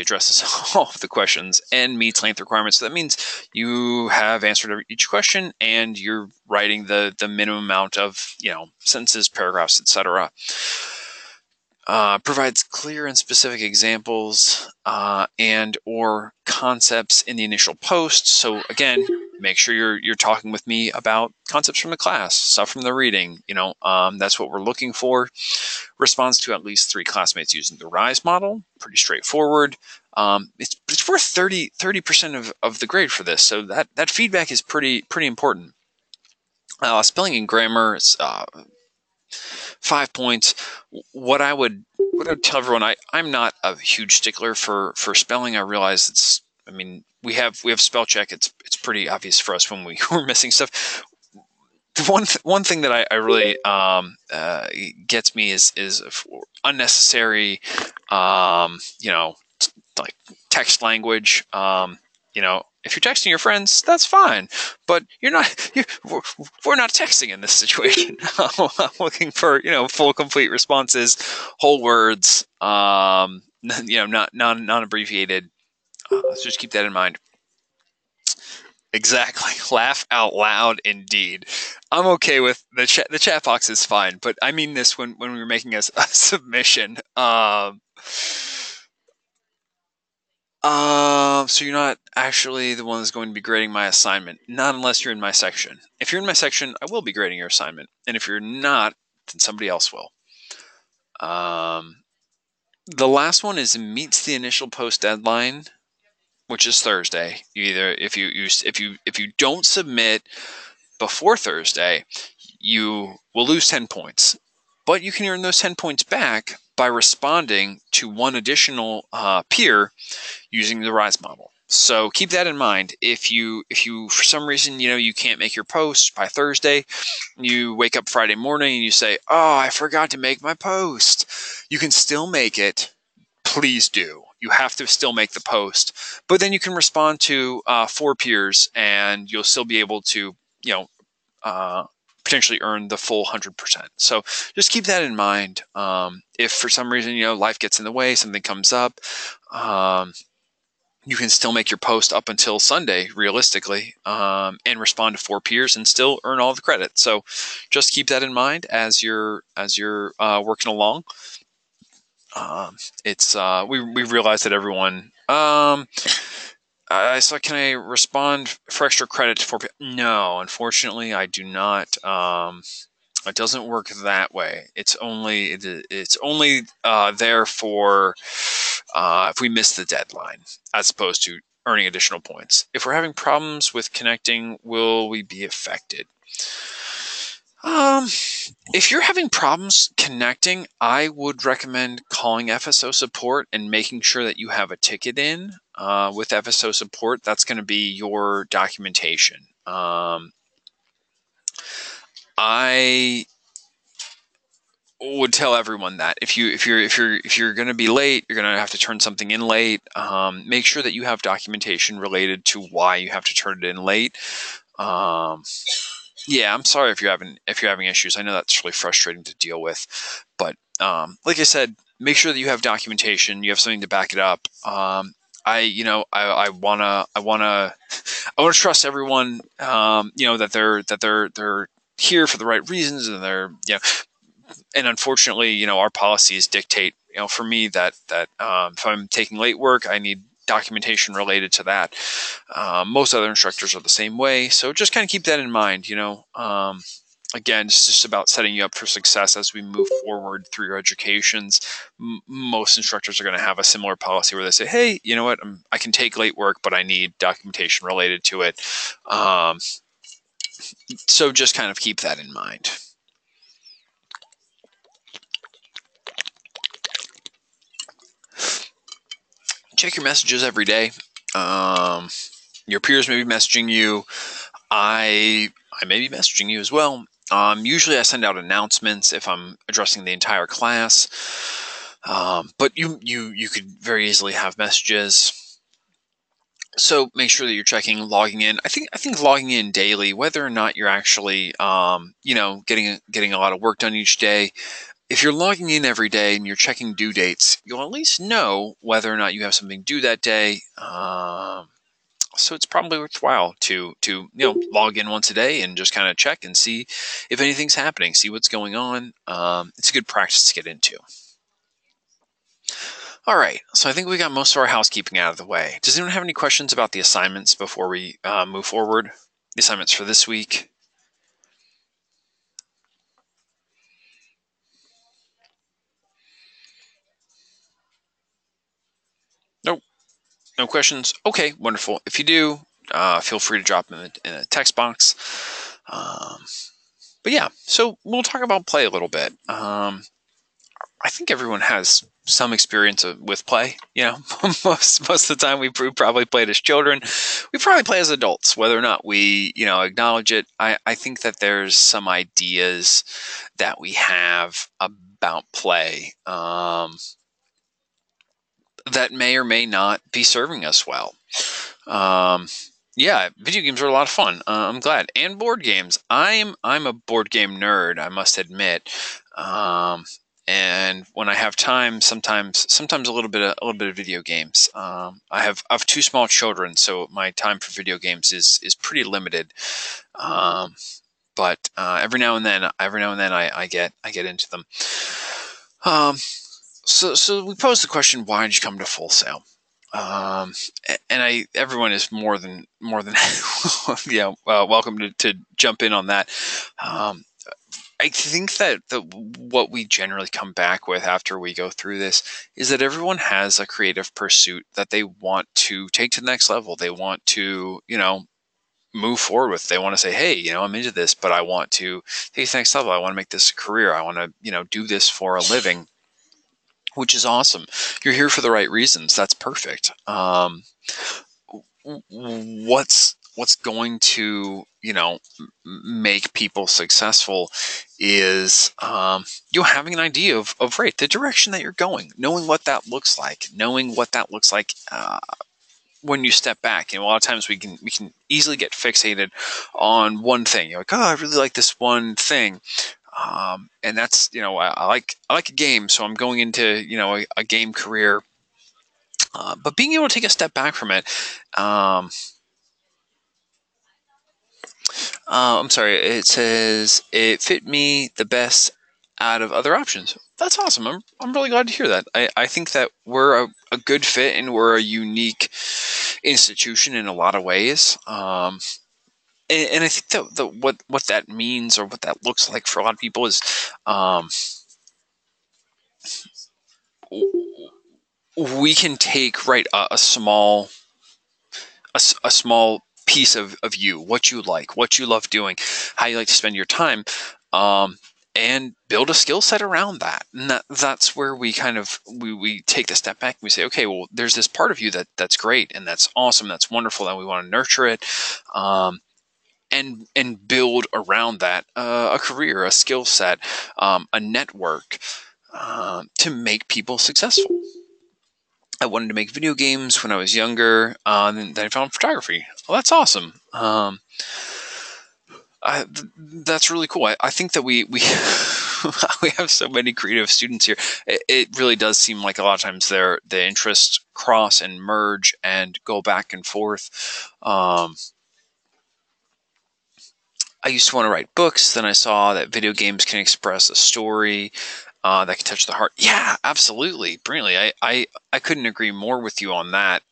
addresses all of the questions and meets length requirements. So that means you have answered each question and you're writing the minimum amount of sentences, paragraphs, etc. provides clear and specific examples and or concepts in the initial post. So again, make sure you're talking with me about concepts from the class, stuff from the reading. That's what we're looking for. Responds to at least 3 classmates using the RISE model. Pretty straightforward. It's worth 30% of the grade for this. So that feedback is pretty important. Spelling and grammar is 5 points. What I would tell everyone, I'm not a huge stickler for spelling. I realize we have spell check. It's pretty obvious for us when we're missing stuff. One thing that I really gets me is unnecessary, like text language. If you're texting your friends, that's fine, but we're not texting in this situation. I'm looking for full, complete responses, whole words, not abbreviated. So just keep that in mind. Exactly. Laugh out loud, indeed. I'm okay with the chat box is fine, but I mean this when we were making a submission. So you're not actually the one that's going to be grading my assignment, not unless you're in my section. If you're in my section, I will be grading your assignment, and if you're not, then somebody else will. The last one is meets the initial post deadline, which is Thursday. If you don't submit before Thursday, you will lose 10 points, but you can earn those 10 points back by responding to one additional peer using the RISE model. So keep that in mind. If you for some reason you can't make your post by Thursday, you wake up Friday morning and you say, "Oh, I forgot to make my post." You can still make it. Please do. You have to still make the post, but then you can respond to 4 peers, and you'll still be able to potentially earn the full 100%. So just keep that in mind. If for some reason life gets in the way, something comes up, you can still make your post up until Sunday, realistically, and respond to 4 peers and still earn all the credit. So just keep that in mind as you're working along. We realize that everyone. So can I respond for extra credit to 4 peers? No, unfortunately, I do not. It doesn't work that way. It's only there for if we miss the deadline, as opposed to earning additional points. If we're having problems with connecting, will we be affected? If you're having problems connecting, I would recommend calling FSO support and making sure that you have a ticket in with FSO support. That's going to be your documentation. I would tell everyone that if you're going to be late, you're going to have to turn something in late. Make sure that you have documentation related to why you have to turn it in late. Yeah, I'm sorry if you're having issues. I know that's really frustrating to deal with, but like I said, make sure that you have documentation. You have something to back it up. I wanna trust everyone. That they're here for the right reasons, and they're and unfortunately, our policies dictate, for me that if I'm taking late work, I need documentation related to that. Most other instructors are the same way, so just kind of keep that in mind. Again, it's just about setting you up for success as we move forward through your educations. Most instructors are going to have a similar policy where they say, "Hey, you know what? I can take late work, but I need documentation related to it." So just kind of keep that in mind. Check your messages every day. Your peers may be messaging you. I may be messaging you as well. Usually I send out announcements if I'm addressing the entire class. But you could very easily have messages. So make sure that you're logging in. I think logging in daily, whether or not you're actually getting a lot of work done each day. If you're logging in every day and you're checking due dates, you'll at least know whether or not you have something due that day. So it's probably worthwhile to log in once a day and just kind of check and see if anything's happening, see what's going on. It's a good practice to get into. All right, so I think we got most of our housekeeping out of the way. Does anyone have any questions about the assignments before we move forward? The assignments for this week? Nope, no questions. Okay, wonderful. If you do, feel free to drop them in a text box. But yeah, so we'll talk about play a little bit. I think everyone has some experience with play. You know, most of the time we probably played as children. We probably play as adults, whether or not we acknowledge it. I think that there's some ideas that we have about play that may or may not be serving us well. Yeah, video games are a lot of fun. I'm glad, and board games. I'm a board game nerd, I must admit. And when I have time, sometimes a little bit of video games. I have two small children, so my time for video games is pretty limited. But every now and then I get into them. So we posed the question: why did you come to Full Sail? And everyone is more than welcome to jump in on that. I think that what we generally come back with after we go through this is that everyone has a creative pursuit that they want to take to the next level. They want to, move forward with. They want to say, hey, I'm into this, but I want to take it to the next level. I want to make this a career. I want to, do this for a living, which is awesome. You're here for the right reasons. That's perfect. What's going to make people successful is having an idea of right, the direction that you're going, knowing what that looks like, when you step back. A lot of times we can easily get fixated on one thing. You're like, oh, I really like this one thing. And that's, I like a game, so I'm going into, a game career. But being able to take a step back from it, I'm sorry, it says it fit me the best out of other options. That's awesome. I'm really glad to hear that. I think that we're a good fit, and we're a unique institution in a lot of ways. And I think that what that means, or what that looks like for a lot of people, is we can take a small piece of you, what you like, what you love doing, how you like to spend your time, and build a skill set around that. And that's where we we take the step back and we say, okay, well, there's this part of you that's great and that's awesome, that's wonderful, and we want to nurture it, and build around that a career, a skill set, a network, to make people successful. I wanted to make video games when I was younger. Then I found photography. Well, that's awesome. That's really cool. I think that we we have so many creative students here. It really does seem like a lot of times the interests cross and merge and go back and forth. I used to want to write books. Then I saw that video games can express a story that can touch the heart. Yeah, absolutely, brilliantly. I couldn't agree more with you on that.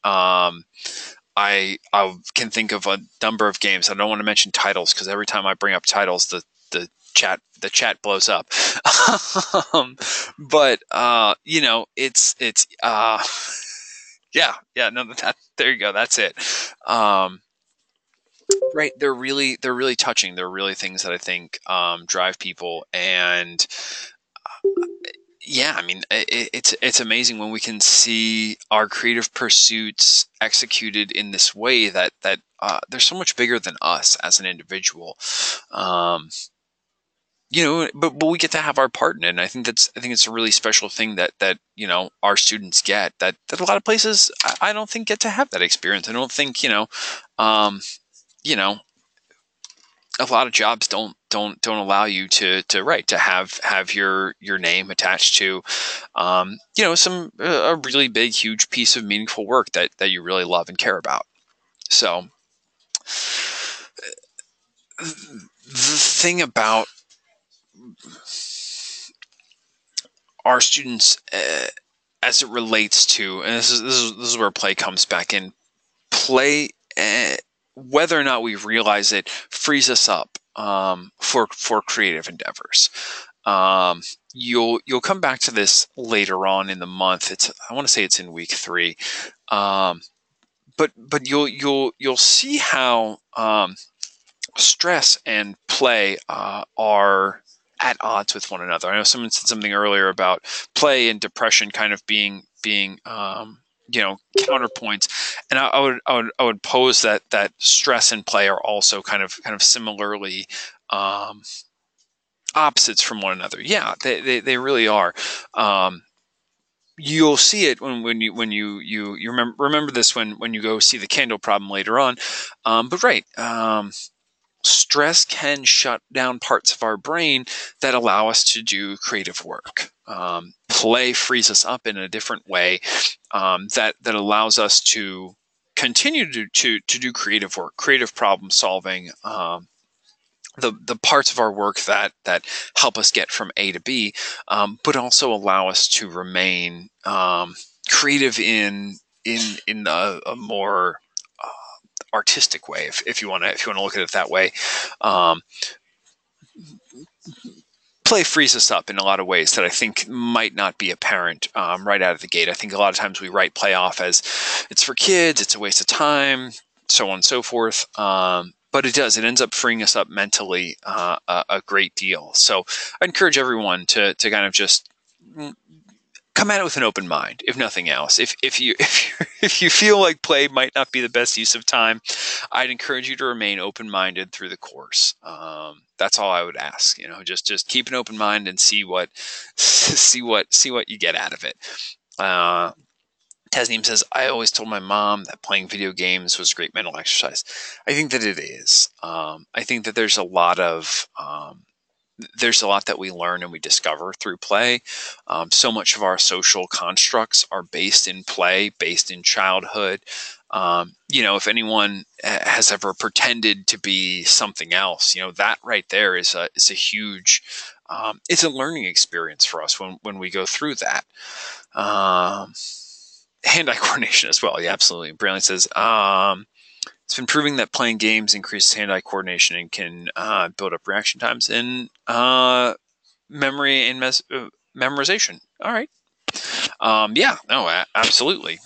I can think of a number of games. I don't want to mention titles because every time I bring up titles, the chat blows up. But it's yeah, no, there you go. That's it. Right, they're really touching. They're really things that I think drive people, and yeah, I mean, it's amazing when we can see our creative pursuits executed in this way that they're so much bigger than us as an individual. But we get to have our part in it, and I think it's a really special thing that our students get that a lot of places I don't think get to have that experience. I don't think um, you know a lot of jobs don't allow you to have your name attached to some a really big, huge piece of meaningful work that you really love and care about. So the thing about our students as it relates to, and this is where play comes back in. Play, whether or not we realize it, frees us up for creative endeavors. You'll come back to this later on in the month. I want to say it's in week 3, but you'll see how stress and play are at odds with one another. I know someone said something earlier about play and depression kind of being counterpoints, and I would pose that stress and play are also kind of similarly opposites from one another. Yeah, they really are. You'll see it when you remember this when you go see the candle problem later on. But right. Stress can shut down parts of our brain that allow us to do creative work. Play frees us up in a different way that allows us to continue to do creative work, creative problem solving. The parts of our work that help us get from A to B, but also allow us to remain creative in a more artistic way, if you want to look at it that way. Play frees us up in a lot of ways that I think might not be apparent right out of the gate. I think a lot of times we write play off as it's for kids, it's a waste of time, so on and so forth. But it ends up freeing us up mentally a great deal. So I encourage everyone to kind of just come at it with an open mind, if nothing else. If you feel like play might not be the best use of time, I'd encourage you to remain open-minded through the course. That's all I would ask. Just keep an open mind and see what you get out of it. Tasneem says, I always told my mom that playing video games was great mental exercise. I think that it is. I think that there's a lot that we learn and we discover through play. So much of our social constructs are based in play, based in childhood. If anyone has ever pretended to be something else, that right there is a huge, it's a learning experience for us when we go through that. Hand-eye coordination as well. Yeah, absolutely. Brilliant says, it's been proving that playing games increases hand-eye coordination and can build up reaction times and memory and memorization. All right. Yeah, no, absolutely.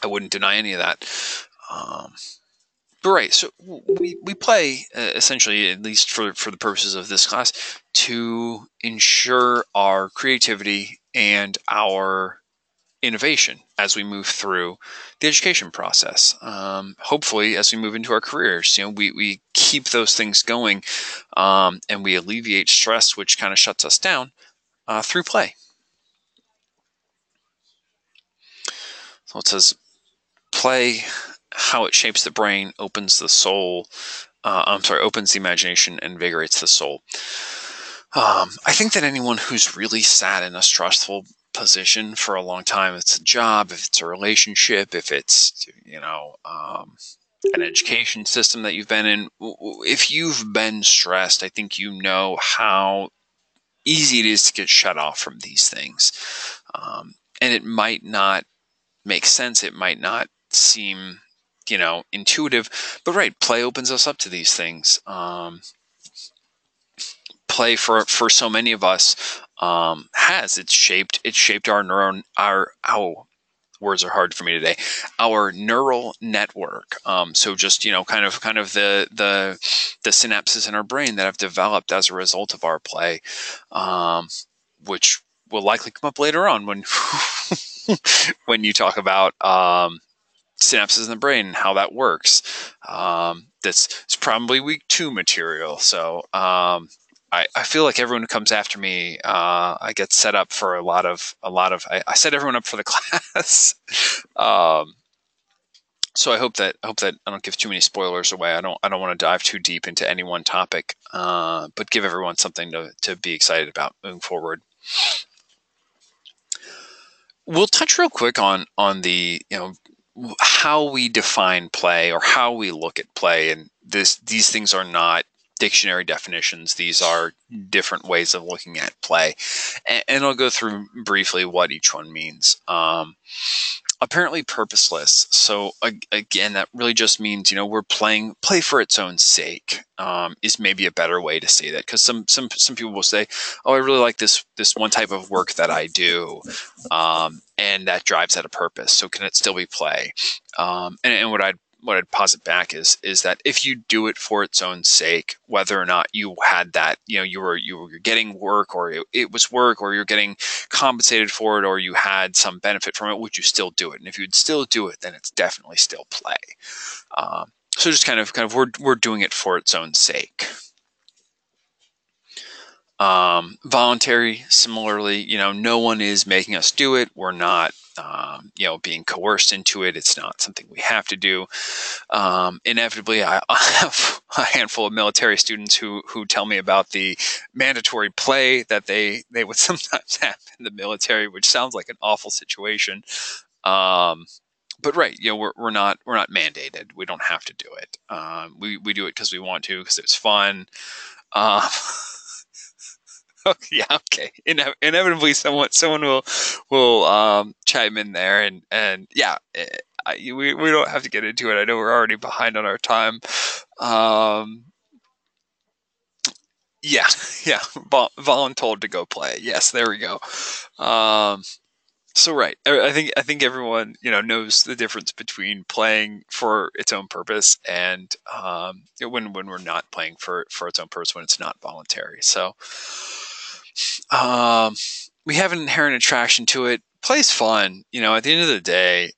I wouldn't deny any of that. But right, so we play essentially, at least for the purposes of this class, to ensure our creativity and our innovation as we move through the education process. Hopefully, as we move into our careers, we keep those things going, and we alleviate stress, which kind of shuts us down, through play. So it says, play, how it shapes the brain, opens the soul. Opens the imagination, and invigorates the soul. I think that anyone who's really sat in a stressful position for a long time, it's a job, if it's a relationship, if it's an education system that you've been in, if you've been stressed, I think you know how easy it is to get shut off from these things, and it might not make sense, it might not seem intuitive, but right, play opens us up to these things. Play for so many of us it's shaped our words are hard for me today, our neural network. So just kind of the synapses in our brain that have developed as a result of our play, which will likely come up later on when when you talk about synapses in the brain and how that works. It's probably week 2 material. So I feel like everyone who comes after me, I get set up for a lot of. I set everyone up for the class. So I hope that I don't give too many spoilers away. I don't want to dive too deep into any one topic, but give everyone something to be excited about moving forward. We'll touch real quick on the how we define play or how we look at play, and these things are not dictionary definitions. These are different ways of looking at play, and I'll go through briefly what each one means. Apparently purposeless. So again, that really just means, we're play for its own sake, is maybe a better way to say that. Because some people will say, oh, I really like this one type of work that I do, and that drives at a purpose. So can it still be play? And what I'd posit back is that if you do it for its own sake, whether or not you had that, you were getting work, or it was work, or you're getting compensated for it, or you had some benefit from it, would you still do it? And if you'd still do it, then it's definitely still play. So just kind of we're doing it for its own sake. Voluntary, similarly, no one is making us do it. We're not, being coerced into it. It's not something we have to do. Inevitably, I have a handful of military students who tell me about the mandatory play that they would sometimes have in the military, which sounds like an awful situation. But right, we're not mandated. We don't have to do it. We do it because we want to, because it's fun. Yeah, okay. Inevitably, someone will chime in there, and yeah, we don't have to get into it. I know we're already behind on our time. Yeah, voluntold to go play. Yes, there we go. So right, I think everyone knows the difference between playing for its own purpose and when we're not playing for its own purpose, when it's not voluntary. So we have an inherent attraction to it. Play's fun, at the end of the day.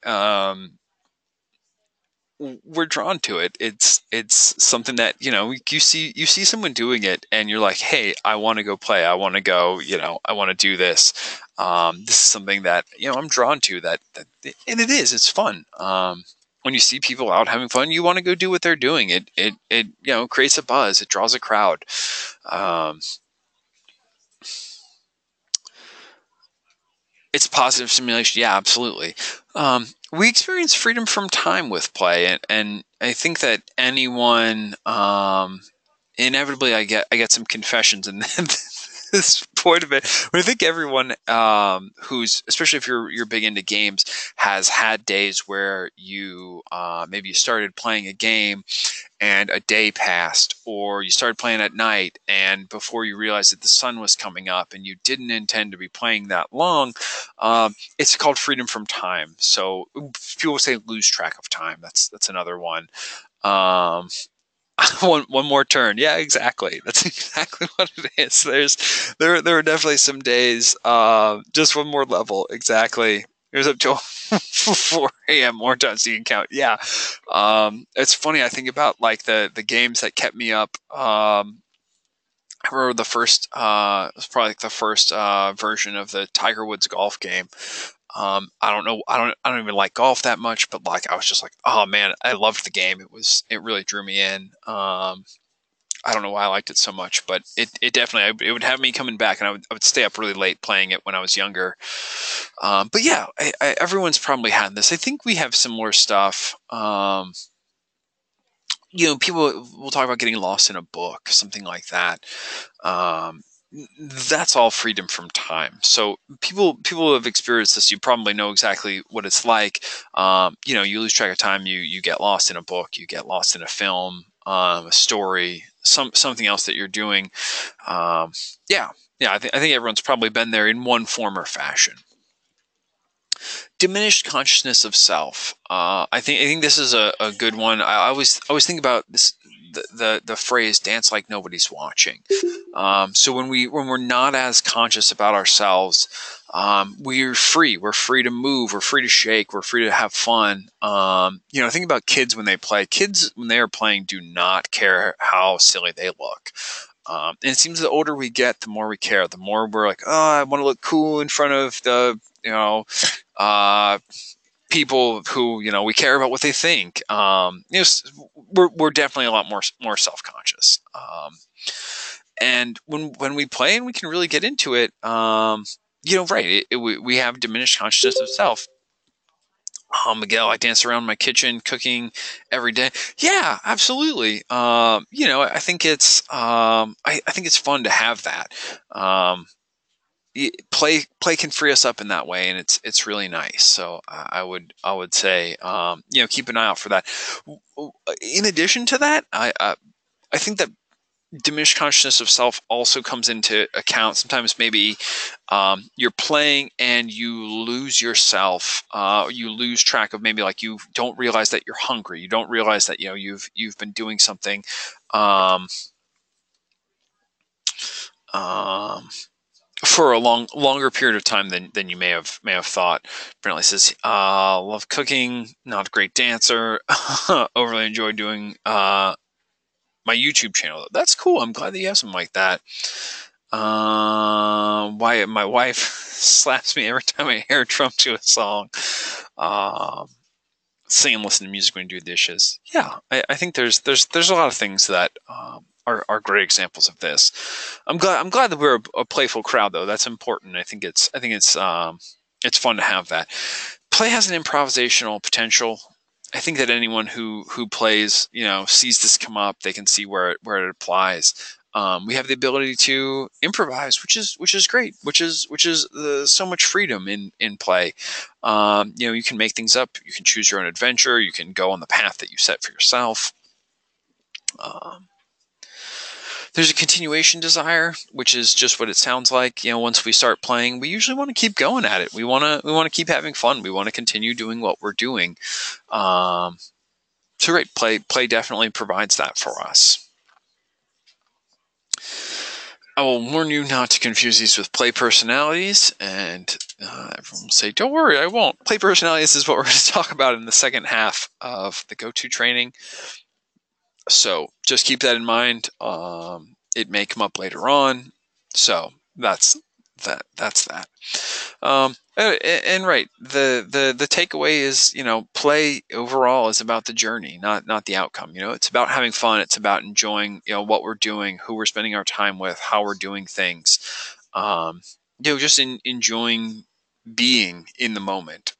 We're drawn to it. It's something that you see someone doing it, and you're like, hey, I want to go play. I want to go. I want to do this. This is something that I'm drawn to. That and it is. It's fun. When you see people out having fun, you want to go do what they're doing. It creates a buzz. It draws a crowd. It's positive stimulation. Yeah, absolutely. We experience freedom from time with play, and I think that anyone, inevitably, I get some confessions in this point of it. But I think everyone who's, especially if you're big into games, has had days where you maybe you started playing a game and a day passed, or you started playing at night, and before you realized that the sun was coming up and you didn't intend to be playing that long. It's called freedom from time. So people say lose track of time. That's another one. One more turn. Yeah, exactly. That's exactly what it is. There are definitely some days. Just one more level. Exactly. It was up till 4 a.m. more times so you can count. Yeah. It's funny. I think about like the games that kept me up. I remember the first, it was probably like the first version of the Tiger Woods golf game. I don't know. I don't even like golf that much, but like I was just like, oh man, I loved the game. It really drew me in. I don't know why I liked it so much, but it definitely, it would have me coming back, and I would stay up really late playing it when I was younger. But yeah, everyone's probably had this. I think we have similar stuff. People will talk about getting lost in a book, something like that. That's all freedom from time. So people who have experienced this, you probably know exactly what it's like. You lose track of time. You get lost in a book. You get lost in a film, a story, something else that you're doing. Yeah. I think everyone's probably been there in one form or fashion. Diminished consciousness of self. I think this is a good one. I always think about this, the phrase "dance like nobody's watching." So when we're not as conscious about ourselves, we're free. We're free to move. We're free to shake. We're free to have fun. Think about kids when they play. Kids when they are playing do not care how silly they look. And it seems the older we get, the more we care. The more we're like, oh, I want to look cool in front of the people who we care about what they think. We're definitely a lot more self-conscious. And when we play and we can really get into it, right? We have diminished consciousness of self. Miguel, I dance around my kitchen cooking every day. Yeah, absolutely. I think it's I think it's fun to have that. Play can free us up in that way, and it's really nice. So I would say keep an eye out for that. In addition to that, I think that diminished consciousness of self also comes into account. Sometimes maybe you're playing and you lose yourself. You lose track of, maybe like you don't realize that you're hungry. You don't realize that you've been doing something for a longer period of time than you may have thought. Apparently says, love cooking, not a great dancer, overly enjoy doing my YouTube channel. That's cool. I'm glad that you have something like that. Why my wife slaps me every time I hear drum to a song. Sing and listen to music when you do dishes. Yeah, I think there's a lot of things that are great examples of this. I'm glad that we're a playful crowd, though. That's important. I think it's fun to have that. Play has an improvisational potential. I think that anyone who plays, sees this come up, they can see where it applies. We have the ability to improvise, which is great, which is so much freedom in play. You can make things up. You can choose your own adventure. You can go on the path that you set for yourself. There's a continuation desire, which is just what it sounds like. Once we start playing, we usually want to keep going at it. We want to keep having fun. We want to continue doing what we're doing. So great, play definitely provides that for us. I will warn you not to confuse these with play personalities, and everyone will say, don't worry, I won't. Play personalities is what we're going to talk about in the second half of the go-to training. So just keep that in mind. It may come up later on. So that's that. And right, the takeaway is, play overall is about the journey, not the outcome. It's about having fun. It's about enjoying, what we're doing, who we're spending our time with, how we're doing things. Just enjoying being in the moment.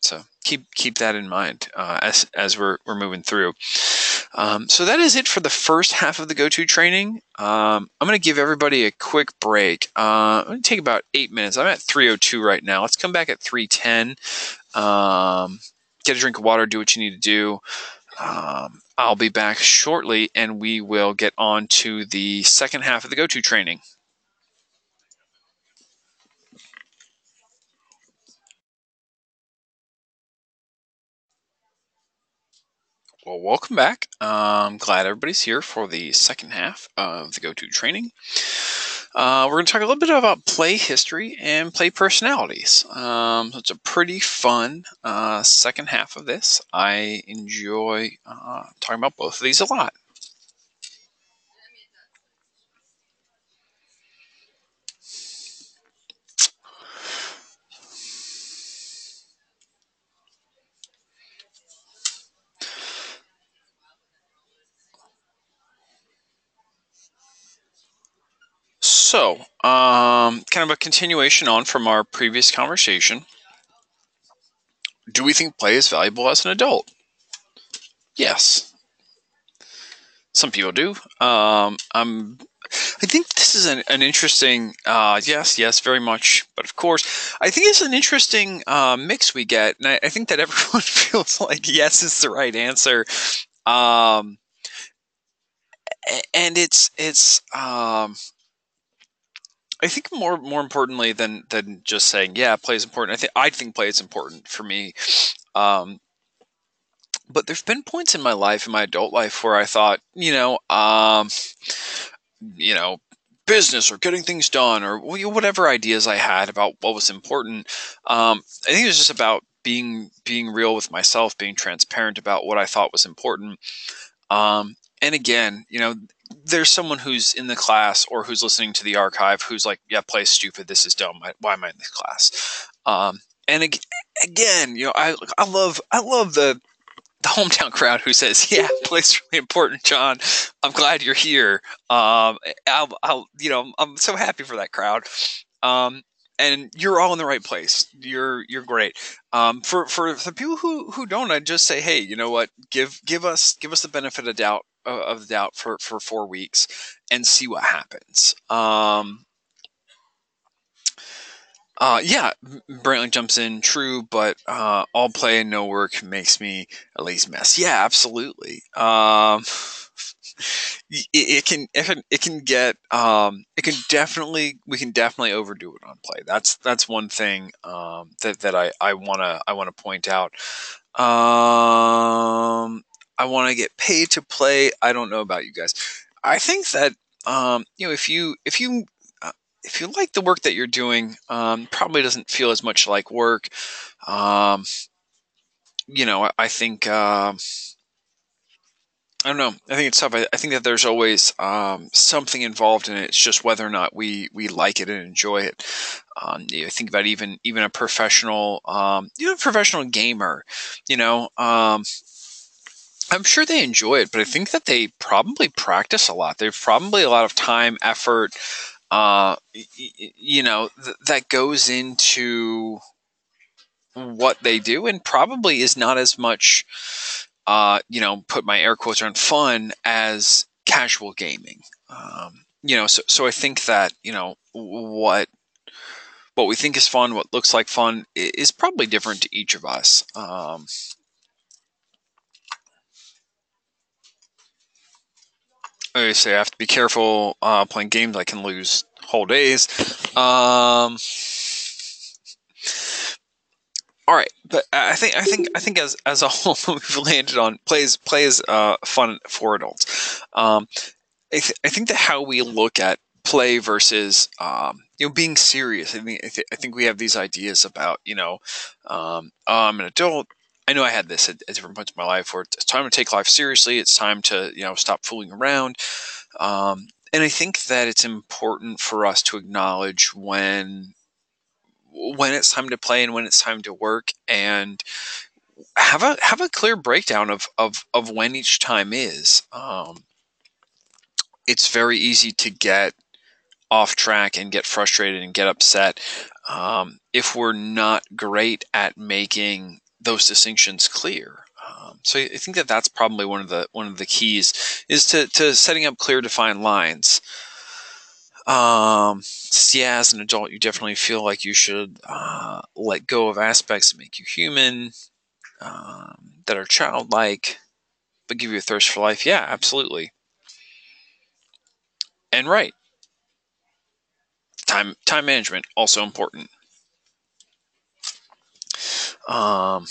So keep that in mind as we're moving through. So that is it for the first half of the go-to training. I'm going to give everybody a quick break. I'm going to take about 8 minutes. I'm at 3:02 right now. Let's come back at 3:10. Get a drink of water, do what you need to do. I'll be back shortly, and we will get on to the second half of the go-to training. Well, welcome back. I'm glad everybody's here for the second half of the go-to training. We're going to talk a little bit about play history and play personalities. So it's a pretty fun second half of this. I enjoy talking about both of these a lot. So, kind of a continuation on from our previous conversation. Do we think play is valuable as an adult? Yes. Some people do. I think this is an interesting, yes, very much. But of course, I think it's an interesting mix we get. And I think that everyone feels like yes is the right answer. And it's I think more importantly than just saying, yeah, play is important. I think play is important for me. But there's been points in my life, in my adult life, where I thought, business or getting things done or whatever ideas I had about what was important. I think it was just about being real with myself, being transparent about what I thought was important. And again, there's someone who's in the class or who's listening to the archive who's like, yeah, play is stupid. This is dumb. Why am I in this class? And again, I love the hometown crowd who says, yeah, play's really important, John. I'm glad you're here. I'm so happy for that crowd. and you're all in the right place. You're great. For the people who don't, I'd just say, hey, you know what? Give us the benefit of the doubt for 4 weeks and see what happens. Yeah, Brantley jumps in. True, but all play and no work makes me a lazy mess. Yeah, absolutely. It can get it can definitely we can definitely overdo it on play. That's one thing that I wanna point out. I want to get paid to play. I don't know about you guys. I think that if you like the work that you're doing, probably doesn't feel as much like work. Um, I think I don't know. I think it's tough. I think that there's always something involved in it. It's just whether or not we like it and enjoy it. Think about even a professional, professional gamer. You know, I'm sure they enjoy it, but I think that they probably practice a lot. There's probably a lot of time, effort, that goes into what they do, and probably is not as much, put my air quotes around fun as casual gaming. So I think that what we think is fun, what looks like fun, is probably different to each of us. I say I have to be careful playing games. I can lose whole days. All right, but I think as a whole, we've landed on play is fun for adults. I think that how we look at play versus being serious. I think we have these ideas about I'm an adult. I know I had this at different points in my life where it's time to take life seriously. It's time to stop fooling around. And I think that it's important for us to acknowledge when it's time to play and when it's time to work, and have a clear breakdown of when each time is. It's very easy to get off track and get frustrated and get upset if we're not great at making those distinctions clear. So I think that that's probably one of the keys is to setting up clear, defined lines. Yeah, as an adult, you definitely feel like you should let go of aspects that make you human, that are childlike, but give you a thirst for life. Yeah, absolutely. And right, time management also important. Um,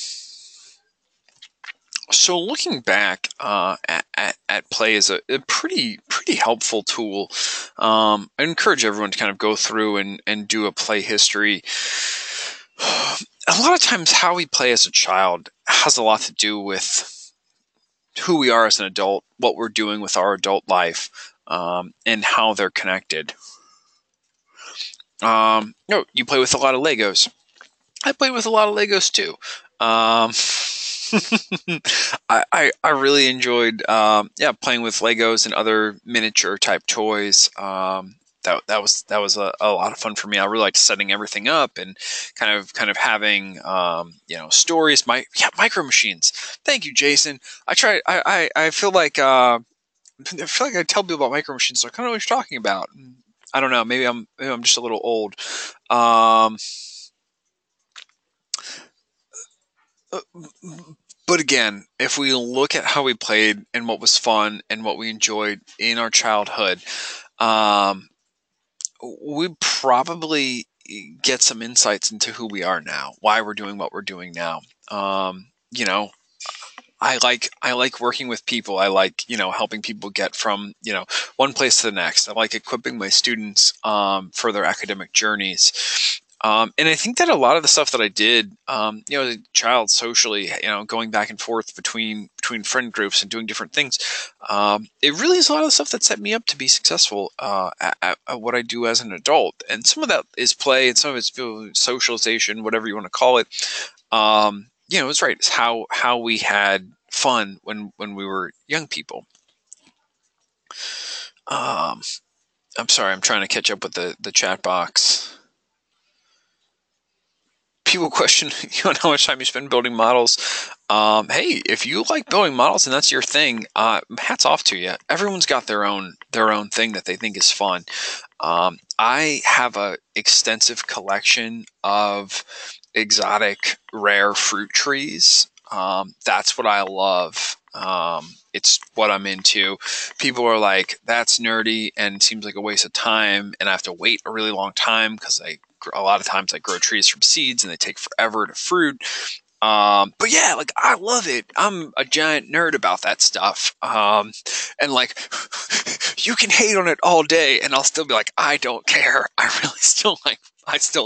so looking back at play is a pretty helpful tool. I encourage everyone to kind of go through and do a play history. A lot of times, how we play as a child has a lot to do with who we are as an adult, what we're doing with our adult life, and how they're connected. You play with a lot of Legos. I played with a lot of Legos too. I really enjoyed playing with Legos and other miniature type toys. That was a lot of fun for me. I really liked setting everything up and kind of having stories. Micro Machines. Thank you, Jason. I feel like I tell people about Micro Machines, so I kind of know what you're talking about. I don't know. Maybe I'm just a little old. But again, if we look at how we played and what was fun and what we enjoyed in our childhood, um, we probably get some insights into who we are now, why we're doing what we're doing now. I like working with people. I like helping people get from one place to the next. I like equipping my students for their academic journeys. And I think that a lot of the stuff that I did, as a child socially, going back and forth between friend groups and doing different things, it really is a lot of the stuff that set me up to be successful at what I do as an adult. And some of that is play, and some of it's socialization, whatever you want to call it. It's right. It's how we had fun when we were young people. I'm sorry, I'm trying to catch up with the chat box. people question, how much time you spend building models. Hey, if you like building models and that's your thing, hats off to you. Everyone's got their own thing that they think is fun. I have a extensive collection of exotic rare fruit trees. That's what I love. It's what I'm into. People are like, that's nerdy and seems like a waste of time, and I have to wait a really long time because a lot of times I grow trees from seeds and they take forever to fruit. But yeah, like I love it. I'm a giant nerd about that stuff. And like you can hate on it all day and I'll still be like, I don't care. I still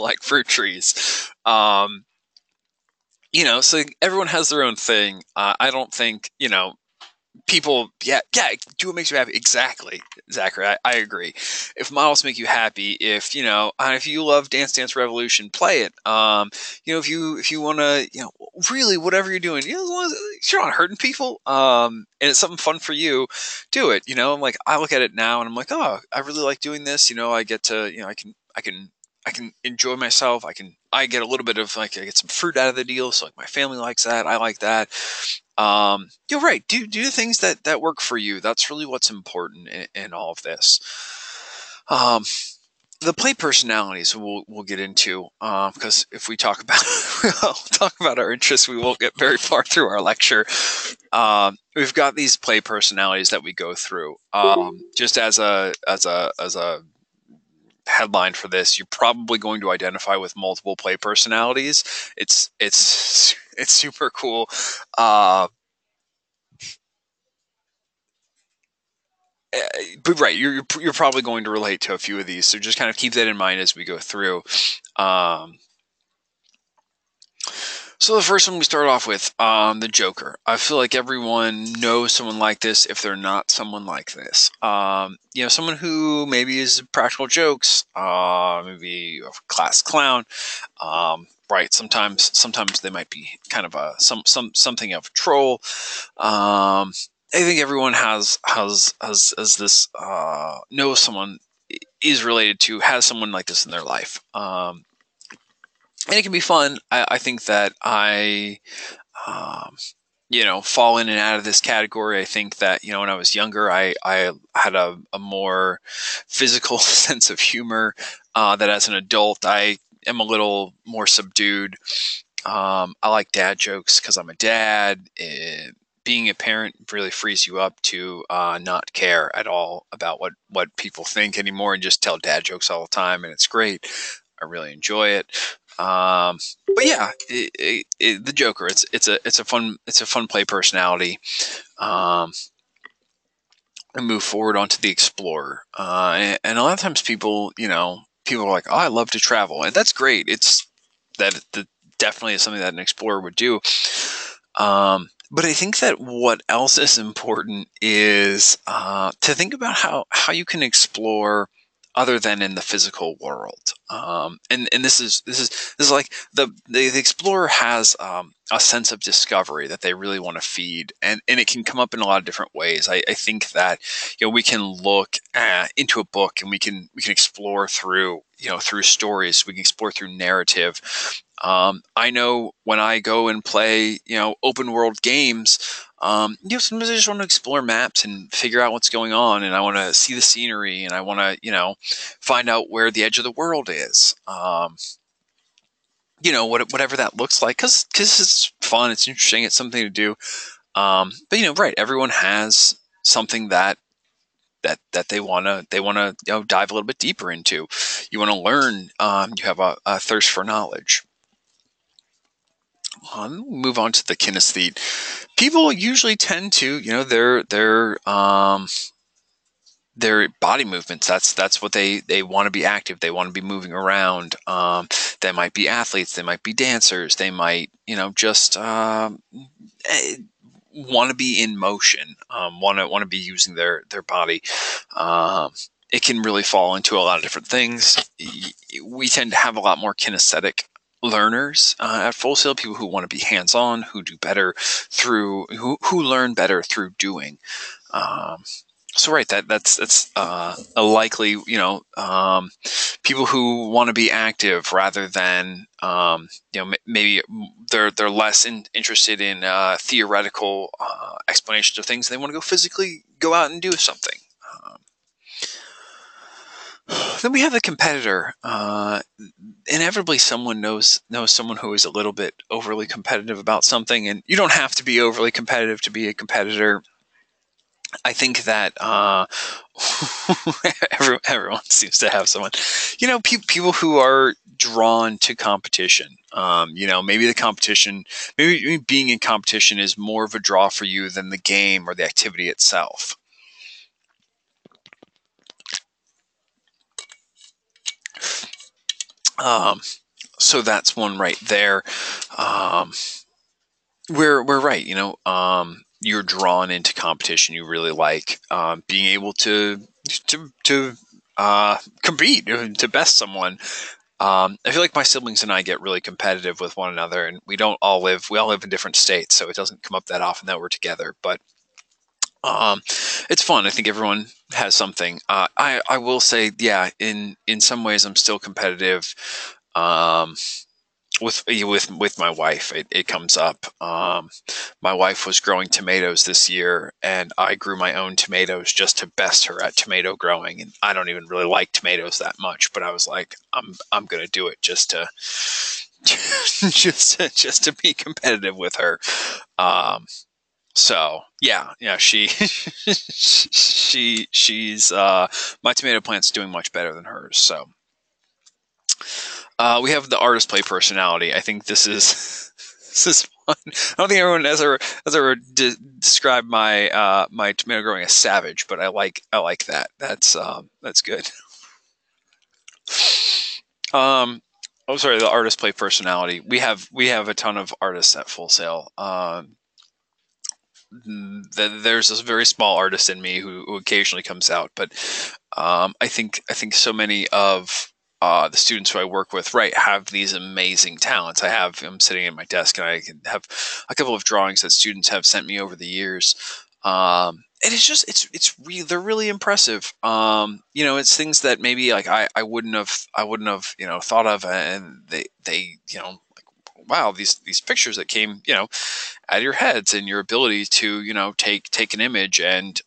like fruit trees. So everyone has their own thing. I don't think, people, do what makes you happy. Exactly, Zachary. I agree. If models make you happy, if you love Dance Dance Revolution, play it. If you want to, really whatever you're doing, as long as you're not hurting people, and it's something fun for you, do it. I'm like, I look at it now and I'm like, oh, I really like doing this. I get to, I can enjoy myself. I get a little bit of I get some fruit out of the deal. So like my family likes that. I like that. You're right. Do things that work for you. That's really what's important in all of this. The play personalities we'll get into, because if we talk about our interests, we won't get very far through our lecture. We've got these play personalities that we go through. Just as a headline for this, you're probably going to identify with multiple play personalities. It's super cool. But right, you're probably going to relate to a few of these, so just kind of keep that in mind as we go through. So the first one we start off with, the Joker. I feel like everyone knows someone like this if they're not someone like this. Someone who maybe is practical jokes, maybe a class clown. Right. Sometimes they might be kind of something of a troll. I think everyone has this knows someone is related to, has someone like this in their life. And it can be fun. I think that I, fall in and out of this category. I think that, when I was younger, I had a more physical sense of humor, that as an adult, I am a little more subdued. I like dad jokes because I'm a dad. Being a parent really frees you up to not care at all about what people think anymore and just tell dad jokes all the time. And it's great. I really enjoy it. But yeah, the Joker, it's a fun play personality. And move forward onto the Explorer. And a lot of times people are like, oh, I love to travel. And that's great. It's that definitely is something that an Explorer would do. But I think that what else is important is to think about how you can explore other than in the physical world. And this is like the Explorer has a sense of discovery that they really want to feed, and it can come up in a lot of different ways. I think that we can look into a book and we can explore through through stories. We can explore through narrative. I know when I go and play, open world games, sometimes I just want to explore maps and figure out what's going on, and I want to see the scenery, and I want to, find out where the edge of the world is. Whatever that looks like, because it's fun, it's interesting, it's something to do. But right, everyone has something that they want to dive a little bit deeper into. You want to learn. You have a thirst for knowledge. Move on to the kinesthete. People usually tend to, their body movements. That's what they want to be active. They want to be moving around. They might be athletes. They might be dancers. They might, just want to be in motion. Want to be using their body. It can really fall into a lot of different things. We tend to have a lot more kinesthetic learners at Full Sail, people who want to be hands-on, who do better who learn better through doing. So right, that's a likely, people who want to be active rather than, maybe they're less interested in theoretical explanations of things. They want to go physically go out and do something. Then we have the competitor. Inevitably, someone knows someone who is a little bit overly competitive about something, and you don't have to be overly competitive to be a competitor. I think that everyone seems to have someone, people who are drawn to competition. Maybe the competition, maybe being in competition is more of a draw for you than the game or the activity itself. So that's one right there. We're right. You're drawn into competition. You really like being able to compete, to best someone. I feel like my siblings and I get really competitive with one another, and we all live in different states, so it doesn't come up that often that we're together. But it's fun. I think everyone has something. I will say, yeah, in some ways, I'm still competitive. Um, with my wife, it comes up. My wife was growing tomatoes this year, and I grew my own tomatoes just to best her at tomato growing. And I don't even really like tomatoes that much, but I was like, I'm gonna do it just to just to be competitive with her. So yeah, she's my tomato plant's doing much better than hers. So we have the artist play personality. I think this is this is one. I don't think everyone has ever described my tomato growing as savage, but I like that. That's good. Oh, sorry, the artist play personality. We have a ton of artists at Full Sail. There's this very small artist in me who occasionally comes out, but I think so many of the students who I work with, right, have these amazing talents. I'm sitting at my desk, and I can have a couple of drawings that students have sent me over the years. And they're really impressive. It's things that maybe like I wouldn't have thought of, and they like, wow, these pictures that came out of your heads, and your ability to take an image and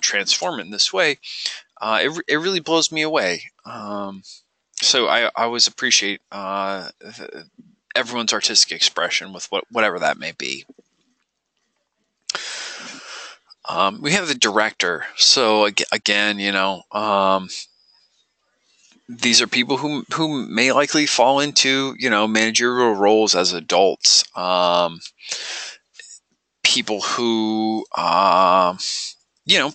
transform it in this way. It really blows me away. So I always appreciate everyone's artistic expression with whatever that may be. We have the director. So again, these are people who may likely fall into managerial roles as adults. People who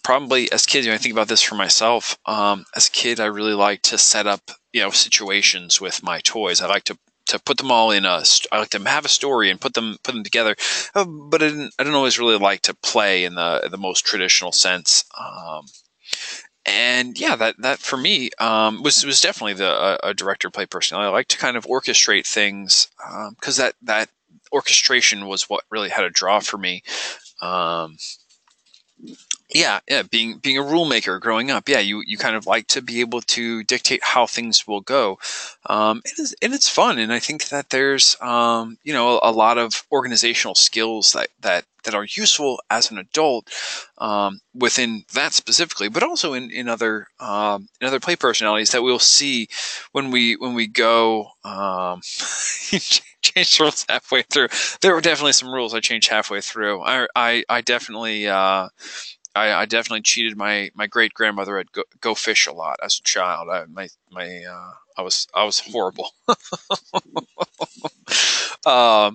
probably as kids, I think about this for myself. As a kid, I really like to set up, situations with my toys. I like to put them all in I like to have a story and put them together. But I didn't always really like to play in the most traditional sense. And yeah, that for me was definitely a director play personality. I like to kind of orchestrate things because that orchestration was what really had a draw for me. Yeah, being a rule maker growing up, yeah, you kind of like to be able to dictate how things will go, and it's fun. And I think that there's a lot of organizational skills that are useful as an adult within that specifically, but also in other play personalities that we'll see when we go change rules halfway through. There were definitely some rules I changed halfway through. I definitely. I definitely cheated my great grandmother at go fish a lot as a child. I was horrible. But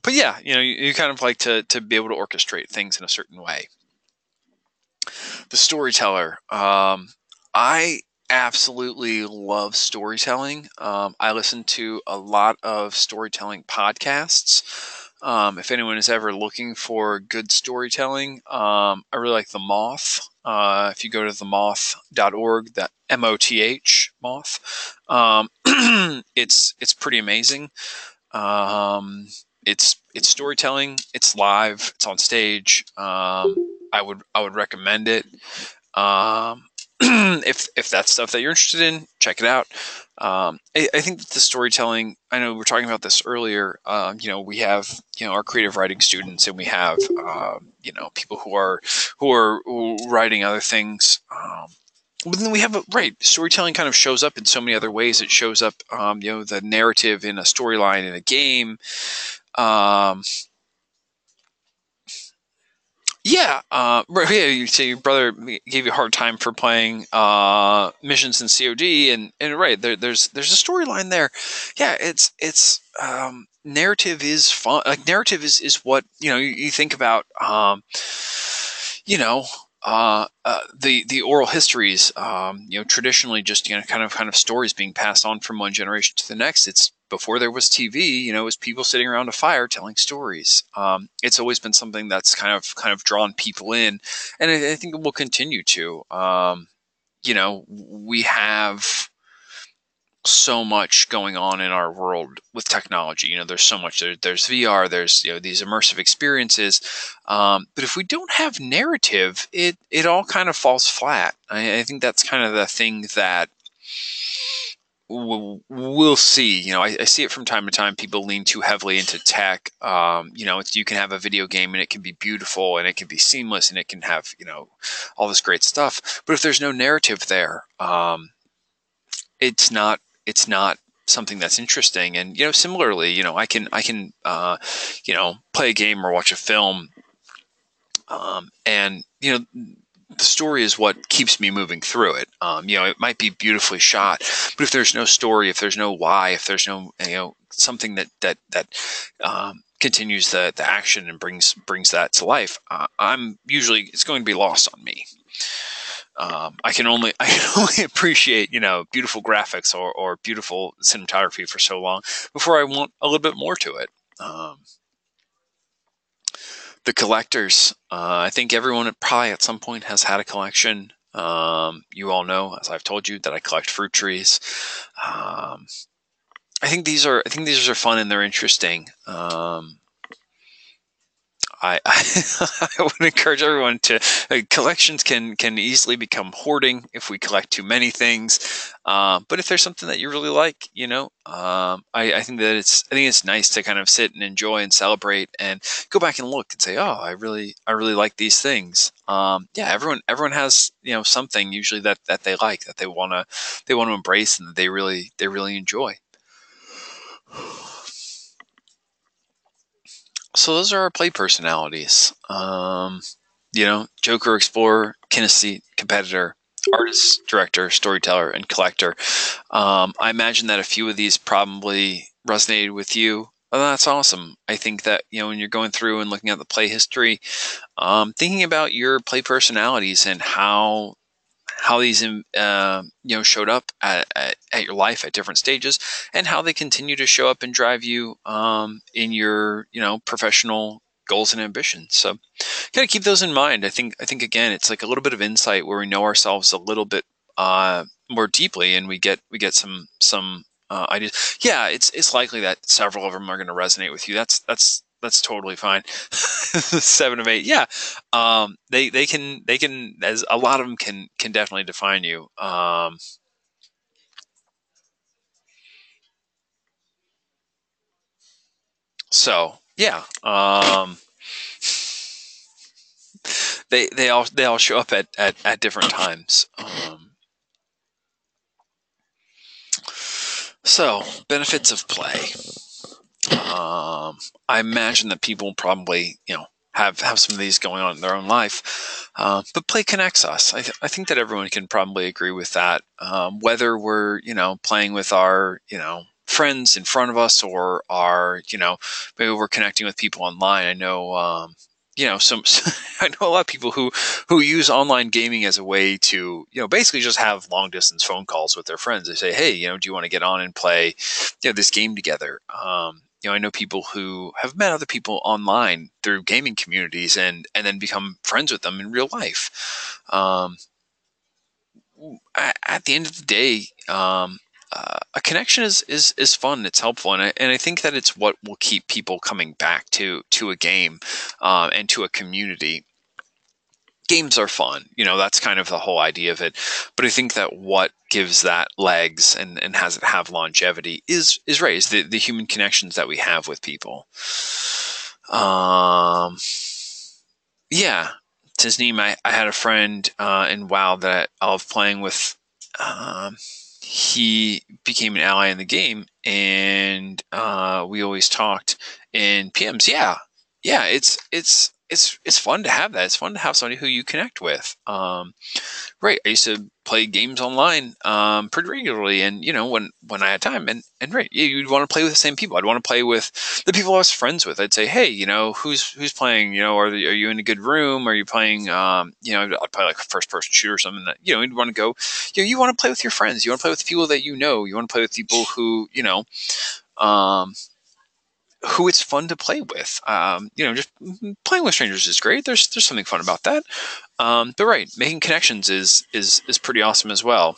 yeah, you kind of like to be able to orchestrate things in a certain way. The storyteller. I absolutely love storytelling. I listen to a lot of storytelling podcasts. If anyone is ever looking for good storytelling, I really like The Moth. If you go to themoth.org, that MOTH, Moth, it's pretty amazing. It's storytelling. It's live. It's on stage. I would recommend it. If that's stuff that you're interested in, check it out. I think that the storytelling, I know we were talking about this earlier. We have, our creative writing students, and we have, people who are writing other things. But then we have storytelling kind of shows up in so many other ways. It shows up, the narrative in a storyline in a game. Yeah, right. Yeah, you say your brother gave you a hard time for playing missions in COD, and right there's a storyline there. Yeah, it's narrative is fun. Like narrative is what you think about. You know. The oral histories, traditionally just kind of stories being passed on from one generation to the next. It's before there was TV, it was people sitting around a fire telling stories. It's always been something that's kind of drawn people in, and I think it will continue to. We have so much going on in our world with technology. There's so much. There's VR. There's these immersive experiences. But if we don't have narrative, it all kind of falls flat. I think that's kind of the thing that we'll see. I see it from time to time. People lean too heavily into tech. You can have a video game and it can be beautiful and it can be seamless and it can have all this great stuff. But if there's no narrative there, it's not something that's interesting. And similarly, I can play a game or watch a film, and the story is what keeps me moving through it. It might be beautifully shot, but if there's no story, if there's no why, if there's no something that continues the action and brings that to life, it's going to be lost on me. I can only appreciate beautiful graphics or beautiful cinematography for so long before I want a little bit more to it. The collectors, I think everyone probably at some point has had a collection. You all know, as I've told you, that I collect fruit trees. I think these are fun and they're interesting. I would encourage everyone to collections can easily become hoarding if we collect too many things. But if there's something that you really like, I think that it's nice to kind of sit and enjoy and celebrate and go back and look and say, oh, I really like these things. Everyone has something usually that they like, that they want to embrace and that they really enjoy. So those are our play personalities. Joker, explorer, kinesthete, competitor, artist, director, storyteller, and collector. I imagine that a few of these probably resonated with you. Oh, that's awesome. I think that, when you're going through and looking at the play history, thinking about your play personalities and how these showed up at your life at different stages, and how they continue to show up and drive you in your professional goals and ambitions. So kind of keep those in mind. I think again, it's like a little bit of insight where we know ourselves a little bit more deeply, and we get some ideas. Yeah, it's likely that several of them are going to resonate with you. That's totally fine. 7 of 8. Yeah. They can, as a lot of them can definitely define you. So yeah. They all show up at different times. So benefits of play. I imagine that people probably, have some of these going on in their own life. But play connects us. I think that everyone can probably agree with that. Whether we're, playing with our, friends in front of us, or our, maybe we're connecting with people online. I know, some I know a lot of people who use online gaming as a way to, basically just have long distance phone calls with their friends. They say, hey, do you want to get on and play, this game together? I know people who have met other people online through gaming communities and then become friends with them in real life. At the end of the day, a connection is fun. It's helpful, and I think that it's what will keep people coming back to a game and to a community. games are fun. That's kind of the whole idea of it. But I think that what gives that legs and has it have longevity is the human connections that we have with people. Yeah. Disney, I had a friend in WoW that I love playing with. He became an ally in the game, and we always talked in PMs. Yeah, it's fun to have that. It's fun to have somebody who you connect with. Right. I used to play games online pretty regularly, and when I had time, and right, you'd want to play with the same people. I'd want to play with the people I was friends with. I'd say, hey, who's playing? Are you in a good room? Are you playing? I'd play like a first person shooter or something that you'd want to go. You want to play with your friends. You want to play with people that you know. You want to play with people who who it's fun to play with. Just playing with strangers is great. There's something fun about that. But right, making connections is pretty awesome as well.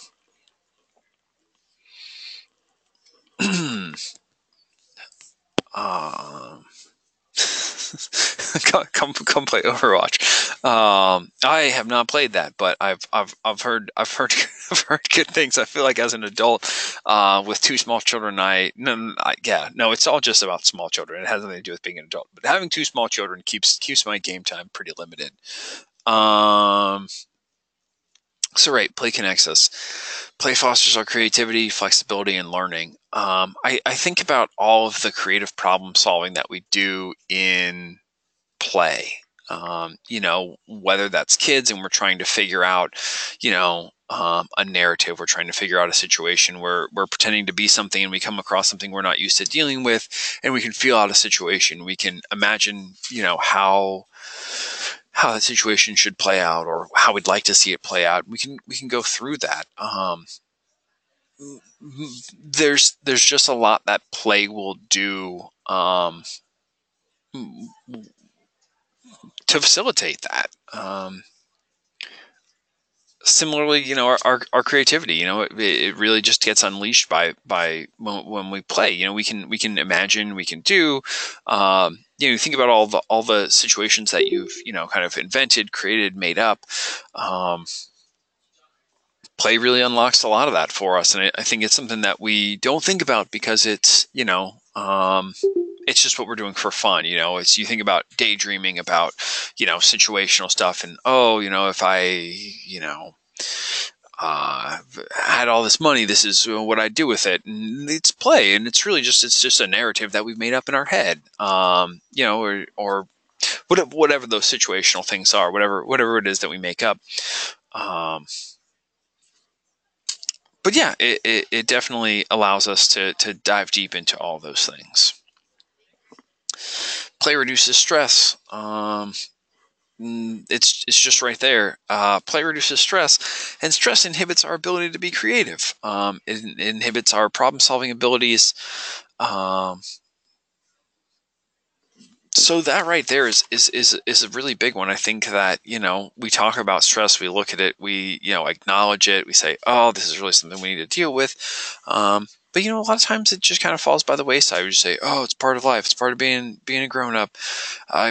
Come play Overwatch. I have not played that, but I've heard I've heard good things. I feel like as an adult with two small children, it's all just about small children. It has nothing to do with being an adult, but having two small children keeps my game time pretty limited. So right, play connects us. Play fosters our creativity, flexibility, and learning. I think about all of the creative problem solving that we do in play. Whether that's kids and we're trying to figure out, a narrative, we're trying to figure out a situation where we're pretending to be something and we come across something we're not used to dealing with, and we can feel out a situation. We can imagine, how that situation should play out or how we'd like to see it play out. We can go through that. There's just a lot that play will do to facilitate that. Similarly, our creativity, it really just gets unleashed by when we play. We can imagine, we can do. Think about all the situations that you've kind of invented, created, made up. Play really unlocks a lot of that for us, and I think it's something that we don't think about because it's it's just what we're doing for fun. It's, you think about daydreaming about situational stuff, and if I had all this money, this is what I'd do with it. And it's play, and it's just a narrative that we've made up in our head, or whatever those situational things are, whatever it is that we make up. But yeah, it definitely allows us to dive deep into all those things. Play reduces stress. It's just right there. Play reduces stress, and stress inhibits our ability to be creative. It inhibits our problem-solving abilities. So that right there is a really big one. I think that, we talk about stress, we look at it, we, acknowledge it, we say, oh, this is really something we need to deal with. But, a lot of times it just kind of falls by the wayside. We just say, oh, it's part of life. It's part of being a grown up.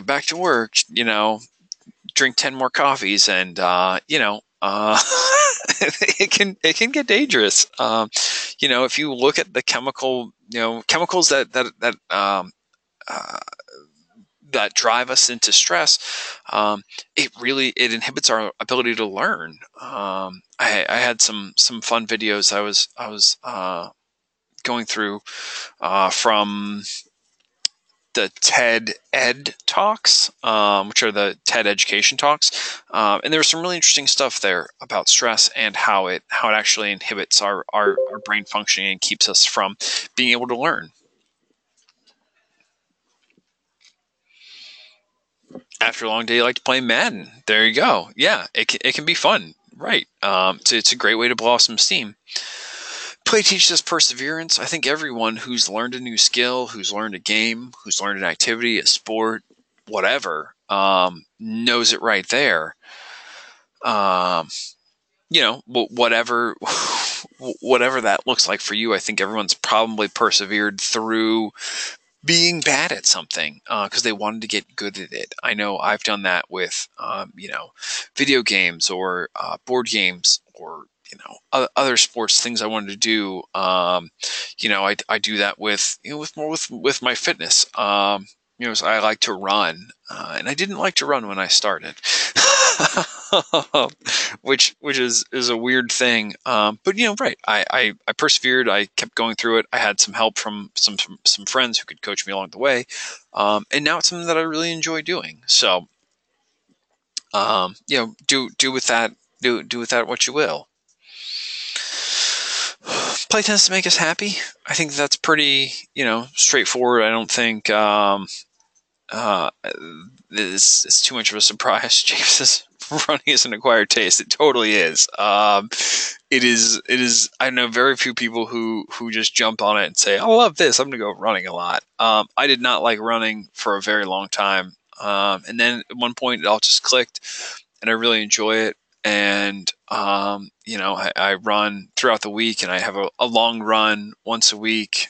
Back to work, drink 10 more coffees, and, it can get dangerous. If you look at the chemicals that drive us into stress, it inhibits our ability to learn. I had some fun videos I was going through from the TED Ed talks, which are the TED Education talks, and there was some really interesting stuff there about stress and how it actually inhibits our brain functioning and keeps us from being able to learn. After a long day, you like to play Madden. There you go. Yeah, it can be fun, right? It's a great way to blow off some steam. Play teaches us perseverance. I think everyone who's learned a new skill, who's learned a game, who's learned an activity, a sport, whatever, knows it right there. Whatever that looks like for you, I think everyone's probably persevered through being bad at something because they wanted to get good at it. I know I've done that with, video games or board games or, other sports things I wanted to do. I do that with, with my fitness. So I like to run, and I didn't like to run when I started, which is a weird thing. But right, I persevered. I kept going through it. I had some help from some friends who could coach me along the way, and now it's something that I really enjoy doing. So, do with that what you will. Play tends to make us happy. I think that's pretty straightforward. I don't think it's too much of a surprise. James says running is an acquired taste. It totally is. It is. I know very few people who just jump on it and say, "I love this. I'm going to go running a lot." I did not like running for a very long time, and then at one point it all just clicked, and I really enjoy it. And I run throughout the week, and I have a long run once a week,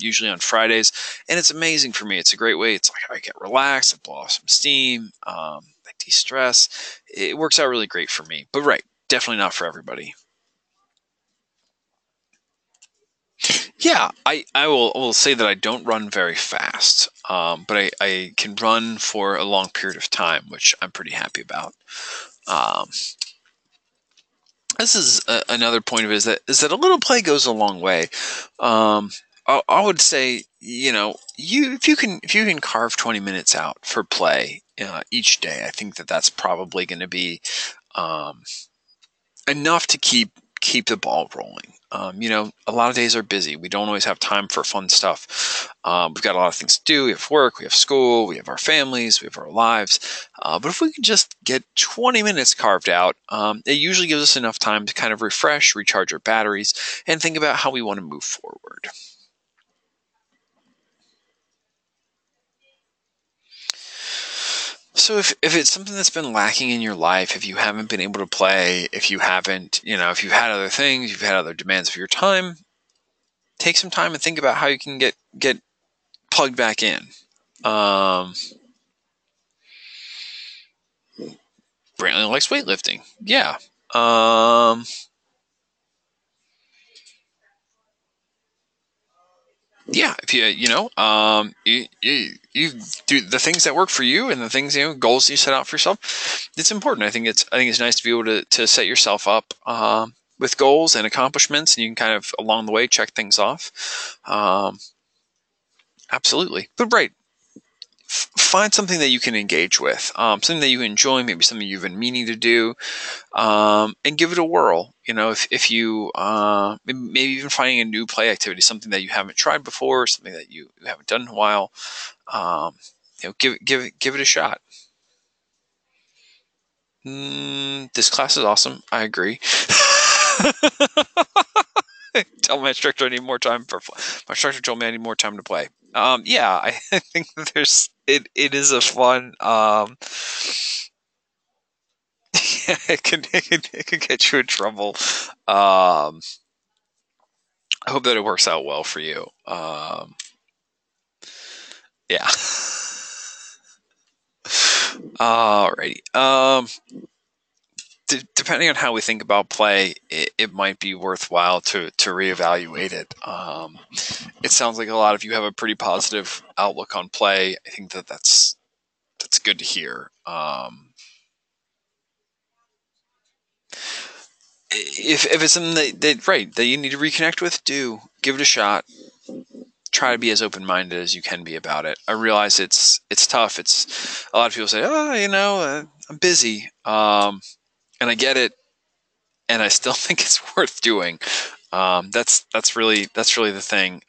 usually on Fridays, and it's amazing for me. It's a great way. It's like I get relaxed, I blow off some steam, I de-stress. It works out really great for me. But right, definitely not for everybody. Yeah, I will say that I don't run very fast, but I can run for a long period of time, which I'm pretty happy about. Um, this is another point of it is that a little play goes a long way. I would say if you can carve 20 minutes out for play each day, I think that's probably going to be um, enough to keep the ball rolling. A lot of days are busy. We don't always have time for fun stuff. We've got a lot of things to do. We have work, we have school, we have our families, we have our lives. But if we can just get 20 minutes carved out, it usually gives us enough time to kind of refresh, recharge our batteries, and think about how we want to move forward. So if it's something that's been lacking in your life, if you haven't been able to play, if you haven't, if you've had other things, you've had other demands of your time, take some time and think about how you can get plugged back in. Brantley likes weightlifting. Yeah. Yeah, if you do the things that work for you and the things goals you set out for yourself. It's important. I think it's nice to be able to set yourself up with goals and accomplishments, and you can kind of along the way check things off. Absolutely, but right. Find something that you can engage with, something that you enjoy, maybe something you've been meaning to do, and give it a whirl. If you maybe even finding a new play activity, something that you haven't tried before, something that you haven't done in a while, give it a shot. This class is awesome. I agree. Tell my instructor I need more time my instructor told me I need more time to play. Yeah, I think there's it is a fun it can get you in trouble. I hope that it works out well for you. Yeah. Alrighty. Depending on how we think about play, it might be worthwhile to reevaluate it. It sounds like a lot of you have a pretty positive outlook on play. I think that's good to hear. If it's something that you need to reconnect with, give it a shot. Try to be as open-minded as you can be about it. I realize it's tough. It's a lot of people say, I'm busy, and I get it, and I still think it's worth doing. That's really the thing.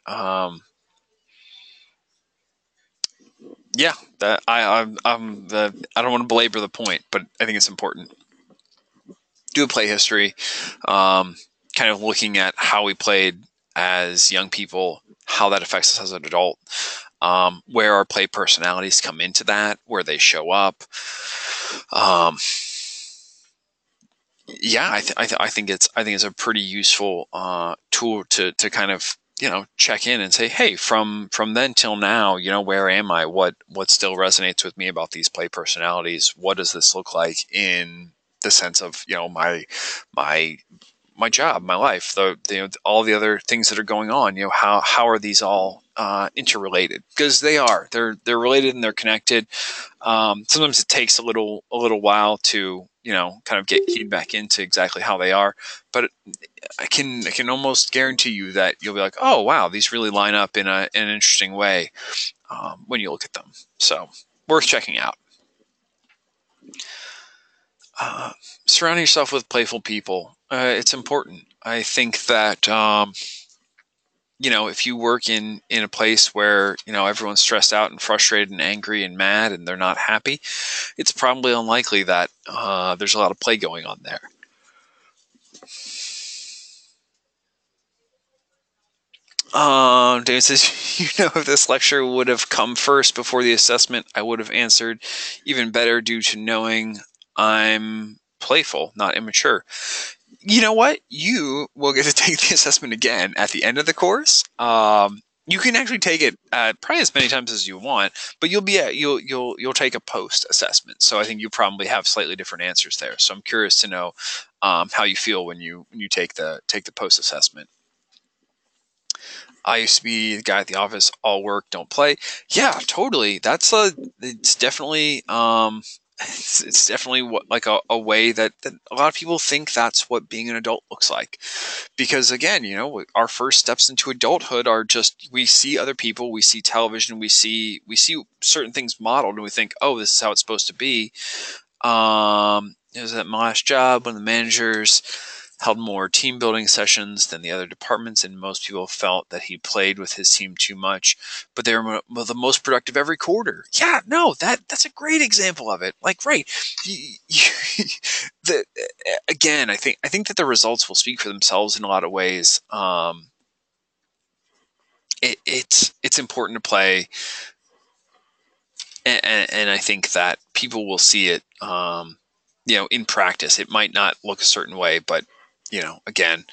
Yeah, that I don't want to belabor the point, but I think it's important. Do a play history, kind of looking at how we played as young people, how that affects us as an adult, where our play personalities come into that, where they show up. Yeah, I think it's a pretty useful tool to kind of check in and say, hey, from then till now, where am I? What still resonates with me about these play personalities? What does this look like in the sense of, my my job, my life, all the other things that are going on? How are these all interrelated? Because they are. They're related and they're connected. Sometimes it takes a little while to kind of get keyed back into exactly how they are, but I can almost guarantee you that you'll be like, oh wow, these really line up in an interesting way when you look at them. So worth checking out. Surrounding yourself with playful people, it's important. I think that if you work in a place where everyone's stressed out and frustrated and angry and mad and they're not happy, it's probably unlikely that there's a lot of play going on there. David says, if this lecture would have come first before the assessment, I would have answered even better due to knowing I'm playful, not immature. You know what? You will get to take the assessment again at the end of the course. You can actually take it probably as many times as you want, but you'll take a post assessment. So I think you probably have slightly different answers there. So I'm curious to know how you feel when you take the post assessment. I used to be the guy at the office, all work, don't play. Yeah, totally. It's definitely, it's definitely like a way that a lot of people think that's what being an adult looks like. Because again, our first steps into adulthood are just, we see other people, we see television, we see certain things modeled, and we think, oh, this is how it's supposed to be. It was at my last job when the managers held more team building sessions than the other departments, and most people felt that he played with his team too much, but they were the most productive every quarter. Yeah, no, that's a great example of it. Like, right. Again, I think that the results will speak for themselves in a lot of ways. It's important to play, and I think that people will see it, in practice. It might not look a certain way, but again,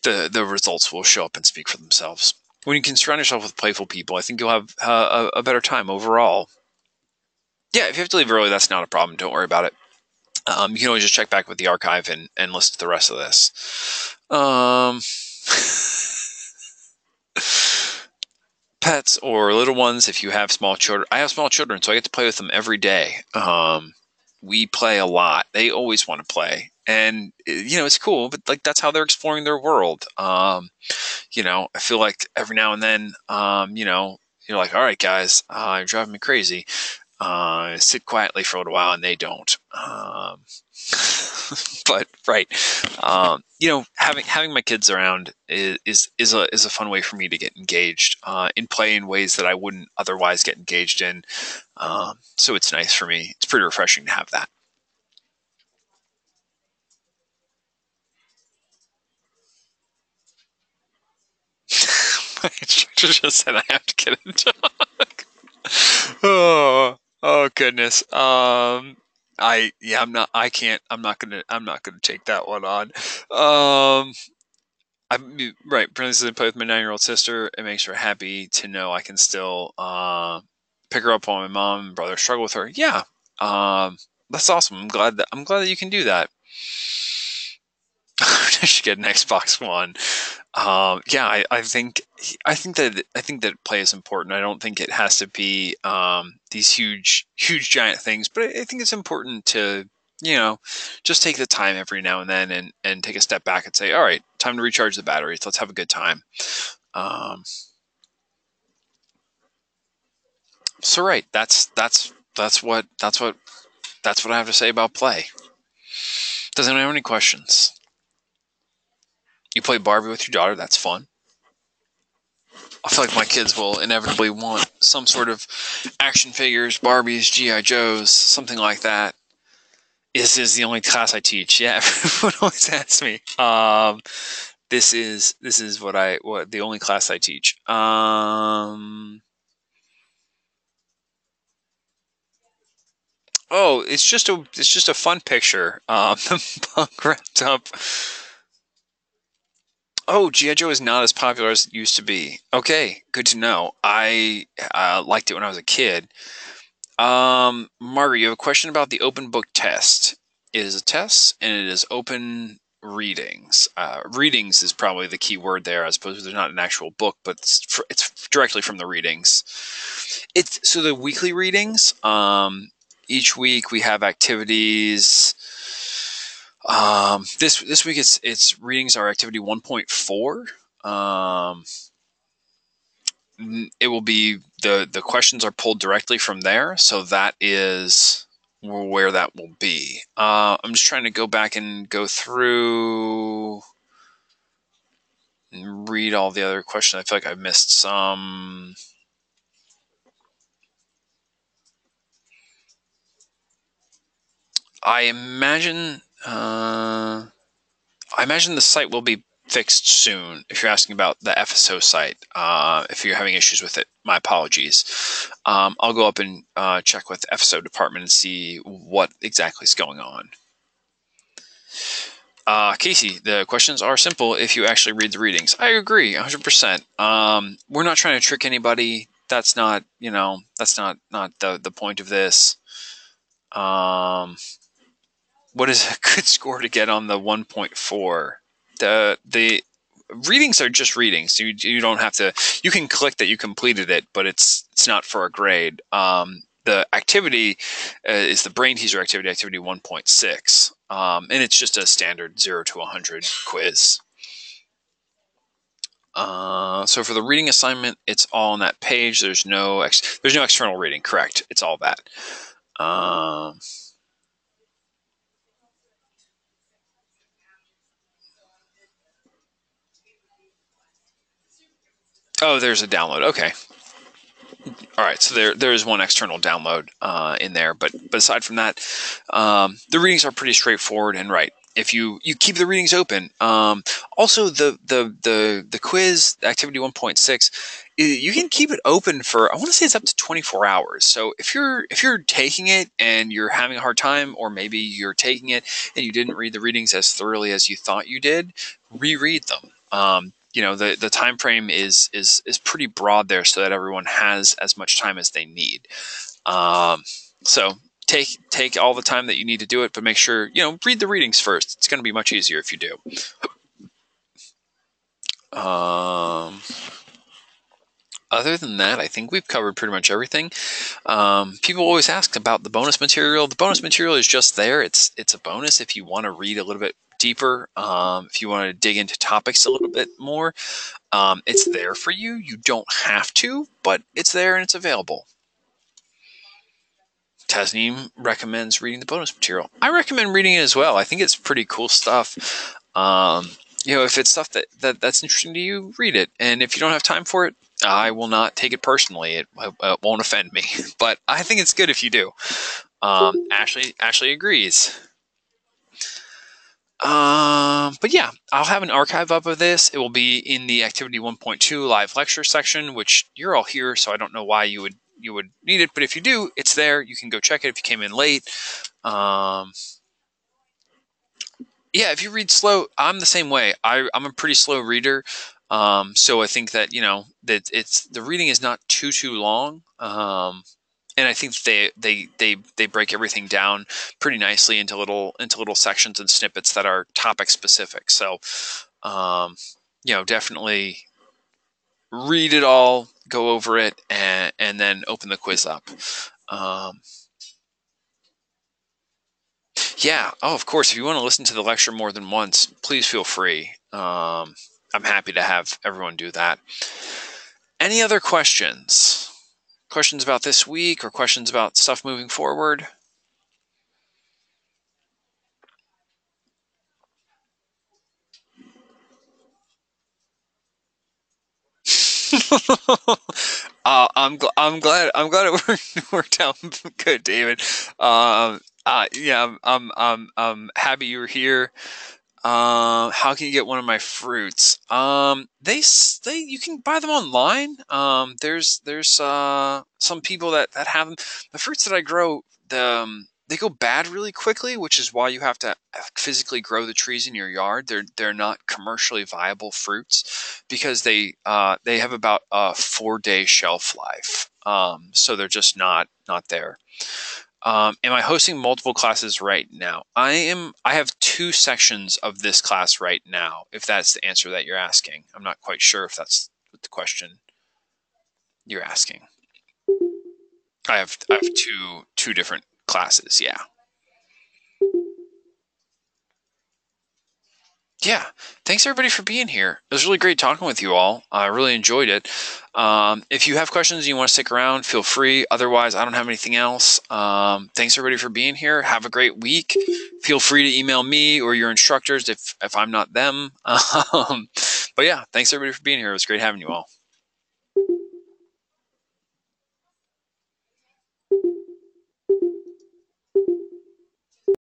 the results will show up and speak for themselves. When you can surround yourself with playful people, I think you'll have a better time overall. Yeah, if you have to leave early, that's not a problem. Don't worry about it. You can always just check back with the archive and listen to the rest of this. Pets or little ones, if you have small children. I have small children, so I get to play with them every day. We play a lot. They always want to play. And, it's cool, but like that's how they're exploring their world. I feel like every now and then, you're like, all right, guys, you're driving me crazy. Sit quietly for a little while, and they don't. But right, having my kids around is a fun way for me to get engaged in play in ways that I wouldn't otherwise get engaged in. So it's nice for me. It's pretty refreshing to have that. My instructor just said I have to get a dog. Oh goodness. I'm not. I can't. I'm not gonna take that one on. Right. Princess play with my 9-year-old sister. It makes her happy to know I can still pick her up while my mom and brother struggle with her. Yeah. That's awesome. I'm glad that you can do that. I should get an Xbox One. Yeah, I think that play is important. I don't think it has to be these huge giant things, but I think it's important to just take the time every now and then and take a step back and say, all right, time to recharge the batteries. Let's have a good time. So right, that's what I have to say about play. Does anyone have any questions? You play Barbie with your daughter. That's fun. I feel like my kids will inevitably want some sort of action figures, Barbies, G.I. Joes, something like that. This is the only class I teach. Yeah, everyone always asks me. This is what the only class I teach. Oh, it's just a fun picture. The bug wrapped up. Oh, G.I. Joe is not as popular as it used to be. Okay, good to know. I liked it when I was a kid. Margaret, you have a question about the open book test. It is a test, and it is open readings. Readings is probably the key word there, as opposed to there's not an actual book, but it's directly from the readings. It's so the weekly readings. Each week we have activities. This week it's readings are activity 1.4. It will be the questions are pulled directly from there, so that is where that will be. I'm just trying to go back and go through and read all the other questions. I feel like I've missed some. I imagine the site will be fixed soon. If you're asking about the FSO site, if you're having issues with it, my apologies. I'll go up and check with the FSO department and see what exactly is going on. Casey, the questions are simple if you actually read the readings. I agree, 100%. We're not trying to trick anybody. That's not, that's not the point of this. What is a good score to get on the 1.4? The readings are just readings. You don't have to. You can click that you completed it, but it's not for a grade. The activity is the brain teaser activity 1.6, and it's just a standard 0 to 100 quiz. So for the reading assignment, it's all on that page. There's no external reading. Correct. It's all that. Oh, there's a download. Okay. All right, so there is one external download in there, but aside from that, the readings are pretty straightforward and right. If you keep the readings open, also the quiz activity 1.6, you can keep it open for, I want to say it's up to 24 hours. So if you're taking it and you're having a hard time, or maybe you're taking it and you didn't read the readings as thoroughly as you thought you did, reread them. The time frame is pretty broad there, so that everyone has as much time as they need. So take all the time that you need to do it, but make sure read the readings first. It's going to be much easier if you do. Other than that, I think we've covered pretty much everything. People always ask about the bonus material. The bonus material is just there. It's a bonus if you want to read a little bit deeper. If you want to dig into topics a little bit more, it's there for you. You don't have to, but it's there and it's available. Tasneem recommends reading the bonus material. I recommend reading it as well. I think it's pretty cool stuff. If it's stuff that's interesting to you, read it. And if you don't have time for it, I will not take it personally. It won't offend me. But I think it's good if you do. Ashley agrees. But yeah, I'll have an archive up of this. It will be in the activity 1.2 live lecture section, which you're all here, so I don't know why you would need it, but if you do, it's there. You can go check it if you came in late. Yeah, if you read slow, I'm the same way. I'm a pretty slow reader, so I think that that the reading is not too long. And I think they break everything down pretty nicely into little sections and snippets that are topic specific. So, definitely read it all, go over it, and then open the quiz up. Yeah. Oh, of course. If you want to listen to the lecture more than once, please feel free. I'm happy to have everyone do that. Any other questions? Questions about this week or questions about stuff moving forward? I'm glad it worked out good, David. Yeah, I'm happy you were here. How can you get one of my fruits? You can buy them online. There's some people that have them. The fruits that I grow, they go bad really quickly, which is why you have to physically grow the trees in your yard. They're not commercially viable fruits because they have about a 4-day shelf life. So they're just not there. Am I hosting multiple classes right now? I am. I have 2 sections of this class right now, if that's the answer that you're asking. I'm not quite sure if that's what the question you're asking. I have two different classes, yeah. Yeah. Thanks everybody for being here. It was really great talking with you all. I really enjoyed it. If you have questions and you want to stick around, feel free. Otherwise, I don't have anything else. Thanks everybody for being here. Have a great week. Feel free to email me or your instructors if I'm not them. But yeah, thanks everybody for being here. It was great having you all.